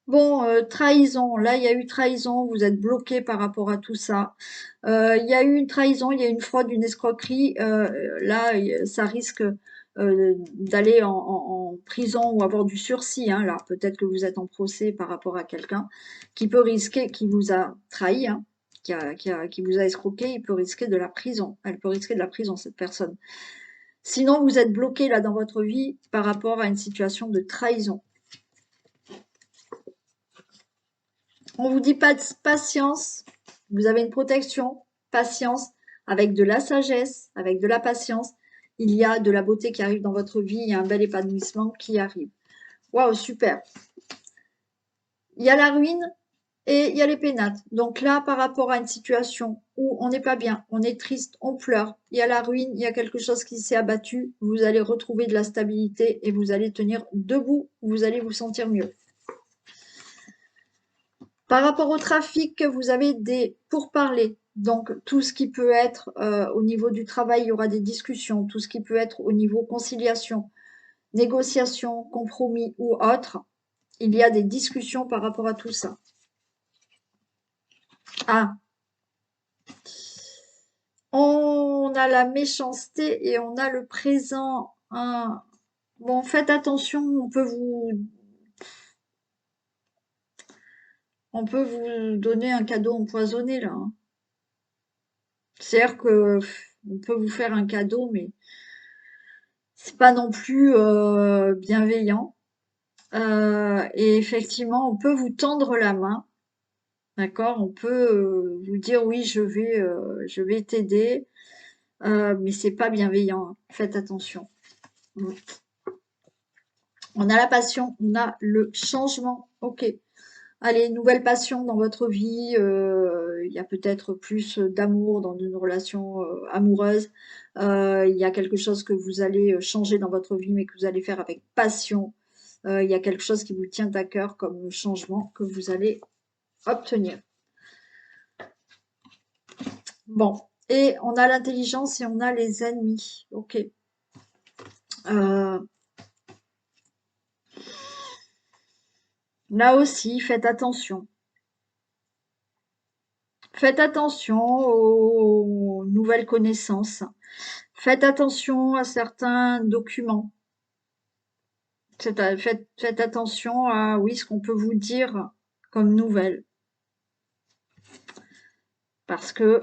Bon, trahison, là, il y a eu trahison, vous êtes bloqué par rapport à tout ça. Il y a eu une trahison, il y a eu une fraude, une escroquerie. Là, ça risque d'aller en prison ou avoir du sursis, hein, là. Peut-être que vous êtes en procès par rapport à quelqu'un qui peut risquer, qui vous a trahi, hein, qui vous a escroqué, il peut risquer de la prison. Elle peut risquer de la prison, cette personne. Sinon, vous êtes bloqué là dans votre vie par rapport à une situation de trahison. On vous dit pas de patience, vous avez une protection, patience, avec de la sagesse, avec de la patience. Il y a de la beauté qui arrive dans votre vie, il y a un bel épanouissement qui arrive. Waouh, super. Il y a la ruine et il y a les pénates. Donc là, par rapport à une situation où on n'est pas bien, on est triste, on pleure, il y a la ruine, il y a quelque chose qui s'est abattu, vous allez retrouver de la stabilité et vous allez tenir debout, vous allez vous sentir mieux. Par rapport au trafic, vous avez des pourparlers. Donc, tout ce qui peut être au niveau du travail, il y aura des discussions. Tout ce qui peut être au niveau conciliation, négociation, compromis ou autre, il y a des discussions par rapport à tout ça. Ah, on a la méchanceté et on a le présent. Ah, bon, faites attention, on peut vous On peut vous donner un cadeau empoisonné, là, hein. C'est-à-dire que on peut vous faire un cadeau, mais c'est pas non plus bienveillant. Et effectivement, on peut vous tendre la main, d'accord? On peut vous dire oui, je vais t'aider, mais c'est pas bienveillant, hein. Faites attention. Mm. On a la passion, on a le changement. Ok. Allez, nouvelle passion dans votre vie. Il y a peut-être plus d'amour dans une relation amoureuse. Il y a quelque chose que vous allez changer dans votre vie, mais que vous allez faire avec passion. Il y a quelque chose qui vous tient à cœur comme changement que vous allez obtenir. Bon, et on a l'intelligence et on a les ennemis. Ok. Euh, Là aussi, faites attention. Faites attention aux nouvelles connaissances. Faites attention à certains documents. Faites attention à, oui, ce qu'on peut vous dire comme nouvelle. Parce que,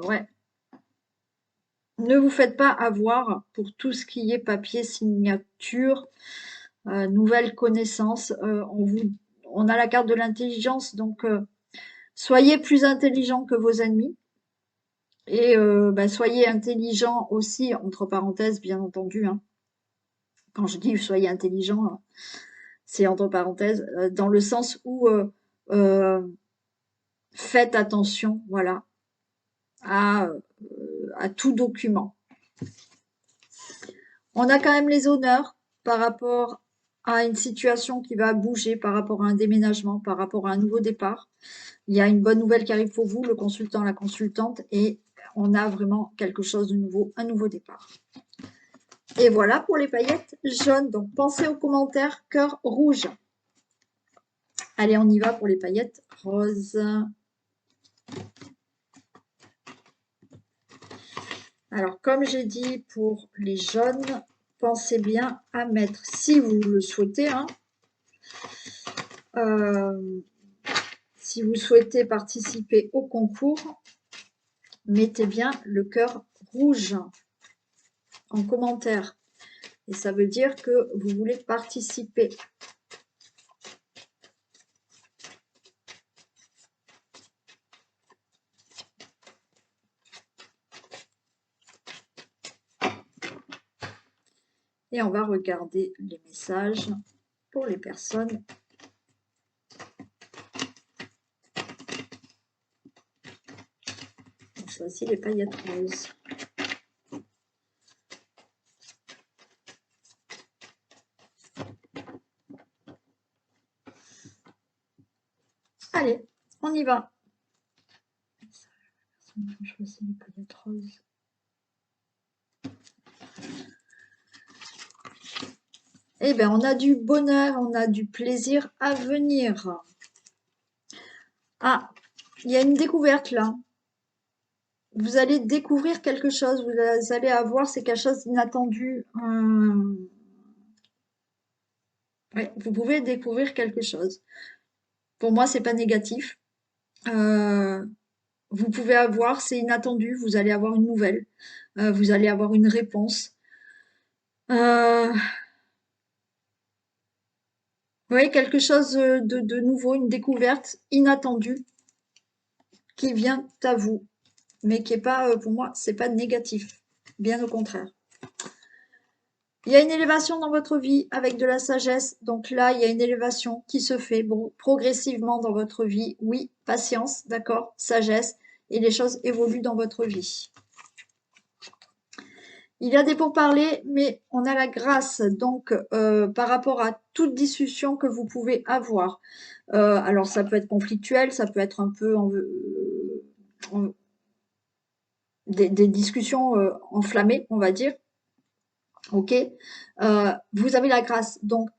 ouais, ne vous faites pas avoir pour tout ce qui est papier, signature, nouvelles connaissances. On a la carte de l'intelligence, donc soyez plus intelligent que vos ennemis. Et bah, soyez intelligent aussi, entre parenthèses, bien entendu, hein. Quand je dis soyez intelligent, c'est entre parenthèses, dans le sens où euh, faites attention, voilà, à, à tout document. On a quand même les honneurs par rapport à une situation qui va bouger, par rapport à un déménagement, par rapport à un nouveau départ. Il y a une bonne nouvelle qui arrive pour vous, le consultant, la consultante, et on a vraiment quelque chose de nouveau, un nouveau départ. Et voilà pour les paillettes jaunes. Donc pensez aux commentaires cœur rouge. Allez, on y va pour les paillettes roses. Alors, comme j'ai dit pour les jaunes, pensez bien à mettre, si vous le souhaitez, hein, si vous souhaitez participer au concours, mettez bien le cœur rouge en commentaire. Et ça veut dire que vous voulez participer. Et on va regarder les messages pour les personnes qui ont choisi les paillettes roses. Allez, on y va. Personne qui a choisi les paillettes roses. Eh bien, on a du bonheur, on a du plaisir à venir. Ah, il y a une découverte là. Vous allez découvrir quelque chose, vous allez avoir, c'est quelque chose d'inattendu. Ouais, vous pouvez découvrir quelque chose. Pour moi, c'est pas négatif. Euh, Vous pouvez avoir, c'est inattendu, vous allez avoir une nouvelle, vous allez avoir une réponse. Euh, oui, quelque chose de nouveau, une découverte inattendue qui vient à vous, mais qui est pas, pour moi, c'est pas négatif, bien au contraire. Il y a une élévation dans votre vie avec de la sagesse, donc là, il y a une élévation qui se fait progressivement dans votre vie. Oui, patience, d'accord, sagesse, et les choses évoluent dans votre vie. Il y a des pourparlers, mais on a la grâce, donc par rapport à toute discussion que vous pouvez avoir. Alors ça peut être conflictuel, ça peut être un peu des discussions enflammées, on va dire. Ok, vous avez la grâce. Donc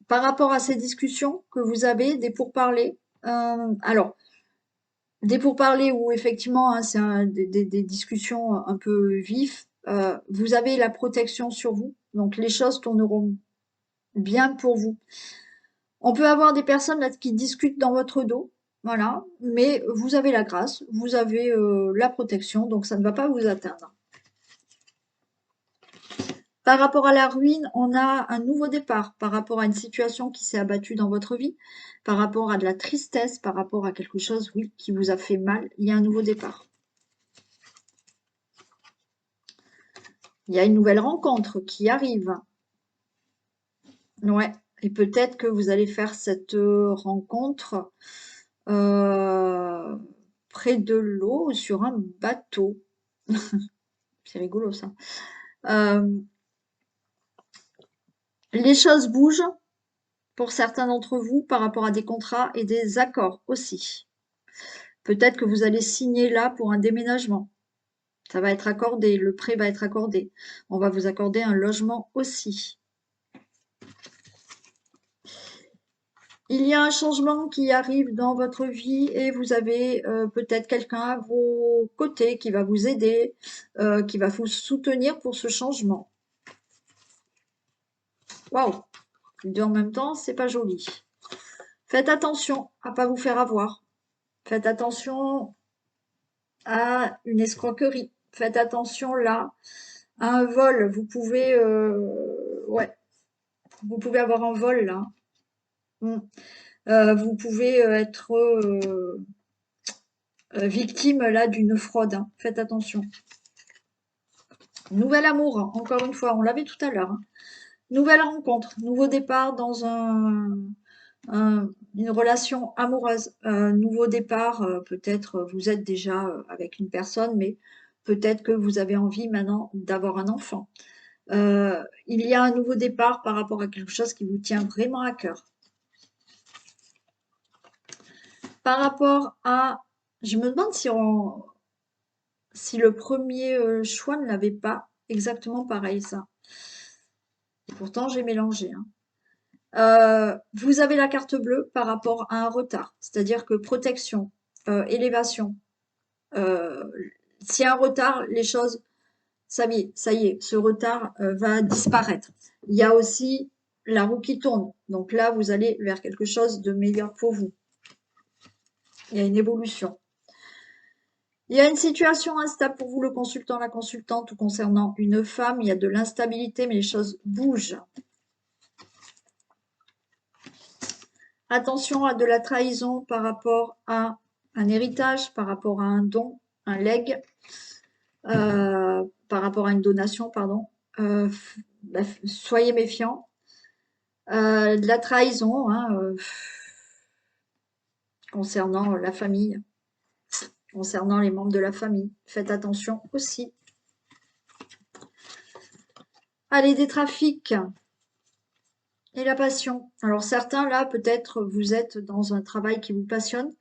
par rapport à ces discussions que vous avez, des pourparlers, alors des pourparlers où effectivement hein, c'est des discussions un peu vives, vous avez la protection sur vous, donc les choses tourneront bien pour vous. On peut avoir des personnes là qui discutent dans votre dos, voilà, mais vous avez la grâce, vous avez la protection, donc ça ne va pas vous atteindre. Par rapport à la ruine, on a un nouveau départ par rapport à une situation qui s'est abattue dans votre vie, par rapport à de la tristesse, par rapport à quelque chose, oui, qui vous a fait mal, il y a un nouveau départ. Il y a une nouvelle rencontre qui arrive. Ouais, et peut-être que vous allez faire cette rencontre près de l'eau sur un bateau. C'est rigolo ça. Les choses bougent pour certains d'entre vous par rapport à des contrats et des accords aussi. Peut-être que vous allez signer là pour un déménagement. Ça va être accordé, le prêt va être accordé. On va vous accorder un logement aussi. Il y a un changement qui arrive dans votre vie et vous avez peut-être quelqu'un à vos côtés qui va vous aider, qui va vous soutenir pour ce changement. Waouh! Les deux en même temps, c'est pas joli. Faites attention à pas vous faire avoir. Faites attention à une escroquerie. Faites attention là à un vol. Vous pouvez, ouais, vous pouvez avoir un vol là. Vous pouvez être victime là d'une fraude, hein. Faites attention. Nouvel amour, encore une fois, on l'avait tout à l'heure, hein. Nouvelle rencontre, nouveau départ dans une relation amoureuse, nouveau départ, peut-être vous êtes déjà avec une personne, mais peut-être que vous avez envie maintenant d'avoir un enfant. Il y a un nouveau départ par rapport à quelque chose qui vous tient vraiment à cœur. Par rapport à, je me demande si le premier choix ne l'avait pas exactement pareil ça. Et pourtant j'ai mélangé, hein. Vous avez la carte bleue par rapport à un retard, c'est-à-dire que protection, élévation. S'il y a un retard, les choses, ça y est, ce retard va disparaître. Il y a aussi la roue qui tourne, donc là vous allez vers quelque chose de meilleur pour vous. Il y a une évolution. Il y a une situation instable pour vous, le consultant, la consultante, ou concernant une femme. Il y a de l'instabilité, mais les choses bougent. Attention à de la trahison par rapport à un héritage, par rapport à un don, un legs, par rapport à une donation, pardon. Soyez méfiants. De la trahison, hein, concernant la famille, concernant les membres de la famille. Faites attention aussi. Allez, des trafics. Et la passion. Alors certains, là, peut-être vous êtes dans un travail qui vous passionne,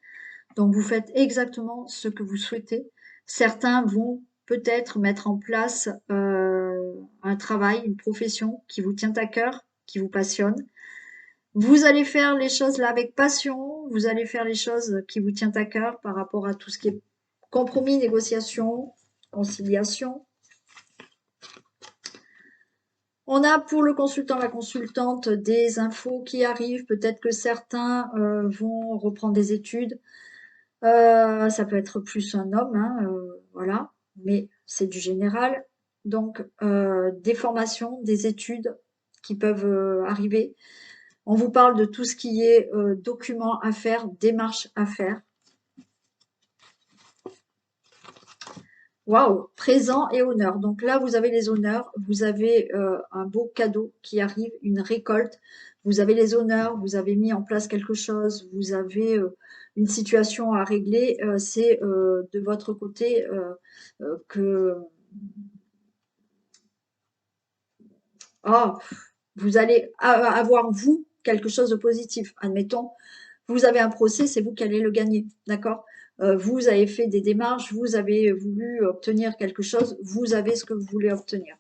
donc vous faites exactement ce que vous souhaitez. Certains vont peut-être mettre en place un travail, une profession qui vous tient à cœur, qui vous passionne. Vous allez faire les choses là avec passion, vous allez faire les choses qui vous tiennent à cœur par rapport à tout ce qui est compromis, négociation, conciliation. On a pour le consultant, la consultante, des infos qui arrivent. Peut-être que certains vont reprendre des études. Ça peut être plus un homme, hein, voilà, mais c'est du général. Donc, des formations, des études qui peuvent arriver. On vous parle de tout ce qui est documents à faire, démarches à faire. Waouh, présent et honneur. Donc là, vous avez les honneurs, vous avez un beau cadeau qui arrive, une récolte. Vous avez les honneurs, vous avez mis en place quelque chose, vous avez une situation à régler. C'est de votre côté que vous allez avoir, vous, quelque chose de positif. Admettons, vous avez un procès, c'est vous qui allez le gagner, d'accord? Vous avez fait des démarches, vous avez voulu obtenir quelque chose, vous avez ce que vous voulez obtenir.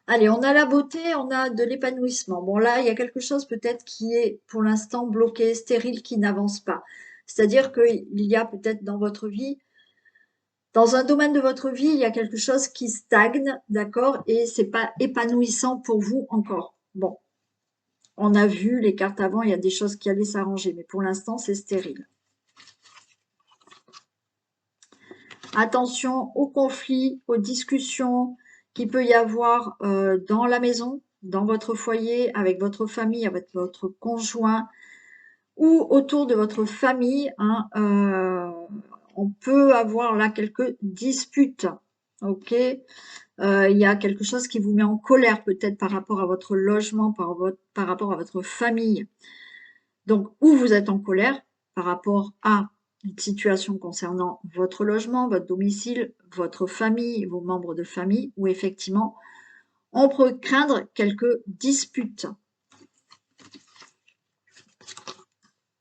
Allez, on a la beauté, on a de l'épanouissement. Bon, là, il y a quelque chose peut-être qui est pour l'instant bloqué, stérile, qui n'avance pas. C'est-à-dire qu'il y a peut-être dans votre vie, dans un domaine de votre vie, il y a quelque chose qui stagne, d'accord? Et c'est pas épanouissant pour vous encore. bon, on a vu les cartes avant, il y a des choses qui allaient s'arranger, mais pour l'instant, c'est stérile. Attention aux conflits, aux discussions qu'il peut y avoir dans la maison, dans votre foyer, avec votre famille, avec votre conjoint ou autour de votre famille. Hein, on peut avoir là quelques disputes. Ok, il y a quelque chose qui vous met en colère peut-être par rapport à votre logement, par rapport à votre famille. Donc, où vous êtes en colère par rapport à une situation concernant votre logement, votre domicile, votre famille, vos membres de famille, où effectivement, on peut craindre quelques disputes.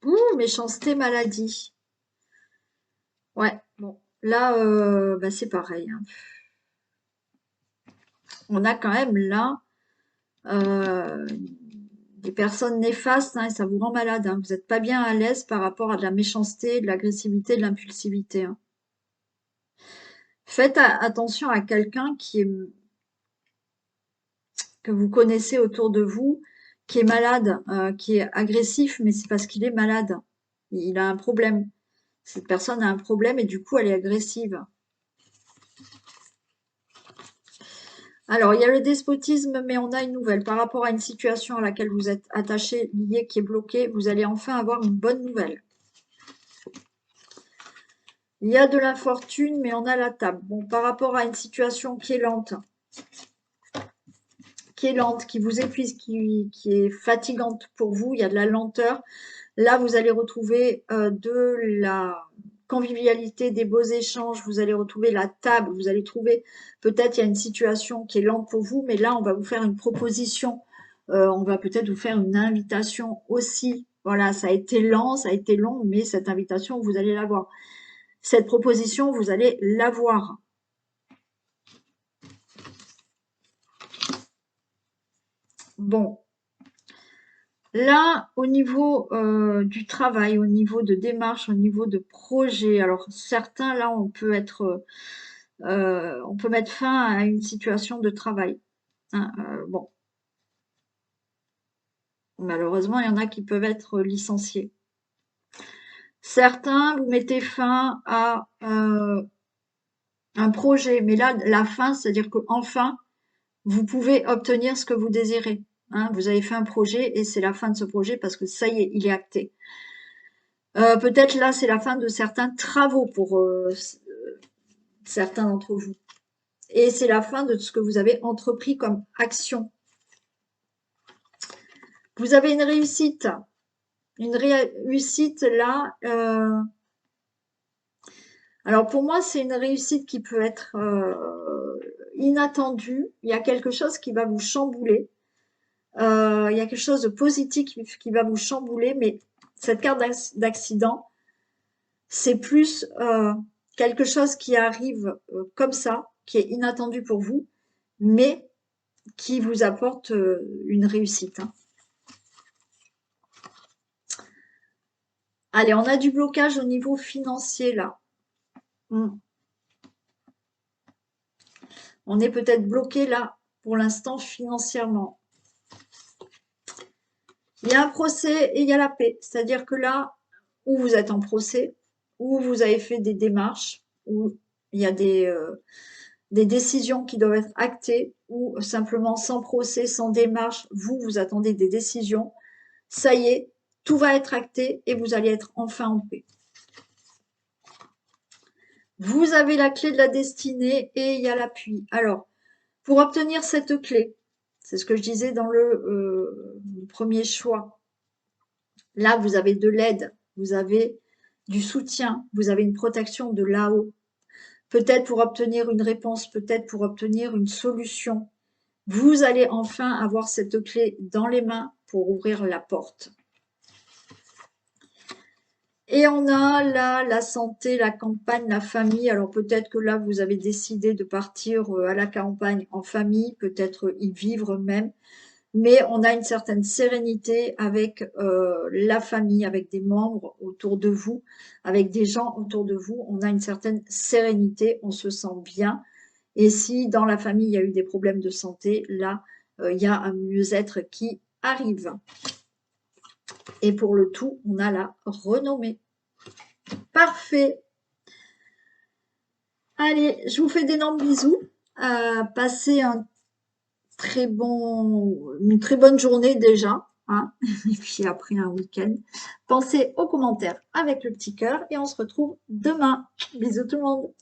Ouh, méchanceté, maladie. Ouais, bon, là, bah, c'est pareil. Hein. On a quand même là des personnes néfastes, hein, et ça vous rend malade. Hein. Vous n'êtes pas bien à l'aise par rapport à de la méchanceté, de l'agressivité, de l'impulsivité. Hein. Faites attention à quelqu'un que vous connaissez autour de vous, qui est malade, qui est agressif, mais c'est parce qu'il est malade. Il a un problème. Cette personne a un problème et du coup, elle est agressive. Alors, il y a le despotisme, mais on a une nouvelle. Par rapport à une situation à laquelle vous êtes attaché, lié, qui est bloqué, vous allez enfin avoir une bonne nouvelle. Il y a de l'infortune, mais on a la table. Bon, par rapport à une situation qui est lente, qui vous épuise, qui est fatigante pour vous, il y a de la lenteur. Là, vous allez retrouver de la convivialité, des beaux échanges, vous allez retrouver la table, vous allez trouver, peut-être il y a une situation qui est lente pour vous, mais là, on va vous faire une proposition, on va peut-être vous faire une invitation aussi. Voilà, ça a été lent, ça a été long, mais cette invitation, vous allez l'avoir. Cette proposition, vous allez l'avoir. Bon, là, au niveau du travail, au niveau de démarche, au niveau de projet, alors certains, là, on peut mettre fin à une situation de travail. Hein, bon, malheureusement, il y en a qui peuvent être licenciés. Certains, vous mettez fin à un projet, mais là, la fin, c'est-à-dire qu'enfin, vous pouvez obtenir ce que vous désirez. Hein, vous avez fait un projet et c'est la fin de ce projet parce que ça y est, il est acté. Peut-être là, c'est la fin de certains travaux pour certains d'entre vous. Et c'est la fin de ce que vous avez entrepris comme action. Vous avez une réussite. Une réussite là. Alors pour moi, c'est une réussite qui peut être inattendue. Il y a quelque chose qui va vous chambouler. Il y a quelque chose de positif qui va vous chambouler, mais cette carte d'accident, c'est plus quelque chose qui arrive comme ça, qui est inattendu pour vous, mais qui vous apporte une réussite. Hein. Allez, on a du blocage au niveau financier là. On est peut-être bloqué là pour l'instant financièrement. Il y a un procès et il y a la paix. C'est-à-dire que là où vous êtes en procès, où vous avez fait des démarches, où il y a des décisions qui doivent être actées, ou simplement sans procès, sans démarche, vous attendez des décisions. Ça y est, tout va être acté et vous allez être enfin en paix. Vous avez la clé de la destinée et il y a l'appui. Alors, pour obtenir cette clé, c'est ce que je disais dans le premier choix. Là, vous avez de l'aide, vous avez du soutien, vous avez une protection de là-haut. Peut-être pour obtenir une réponse, peut-être pour obtenir une solution. Vous allez enfin avoir cette clé dans les mains pour ouvrir la porte. Et on a là la santé, la campagne, la famille. Alors peut-être que là, vous avez décidé de partir à la campagne en famille, peut-être y vivre même. Mais on a une certaine sérénité avec la famille, avec des membres autour de vous, avec des gens autour de vous. On a une certaine sérénité, on se sent bien. Et si dans la famille, il y a eu des problèmes de santé, là, il y a un mieux-être qui arrive. Et pour le tout, on a la renommée. Parfait. Allez, je vous fais d'énormes bisous. Passez une très bonne journée déjà, hein, et puis après un week-end. Pensez aux commentaires avec le petit cœur et on se retrouve demain. Bisous tout le monde.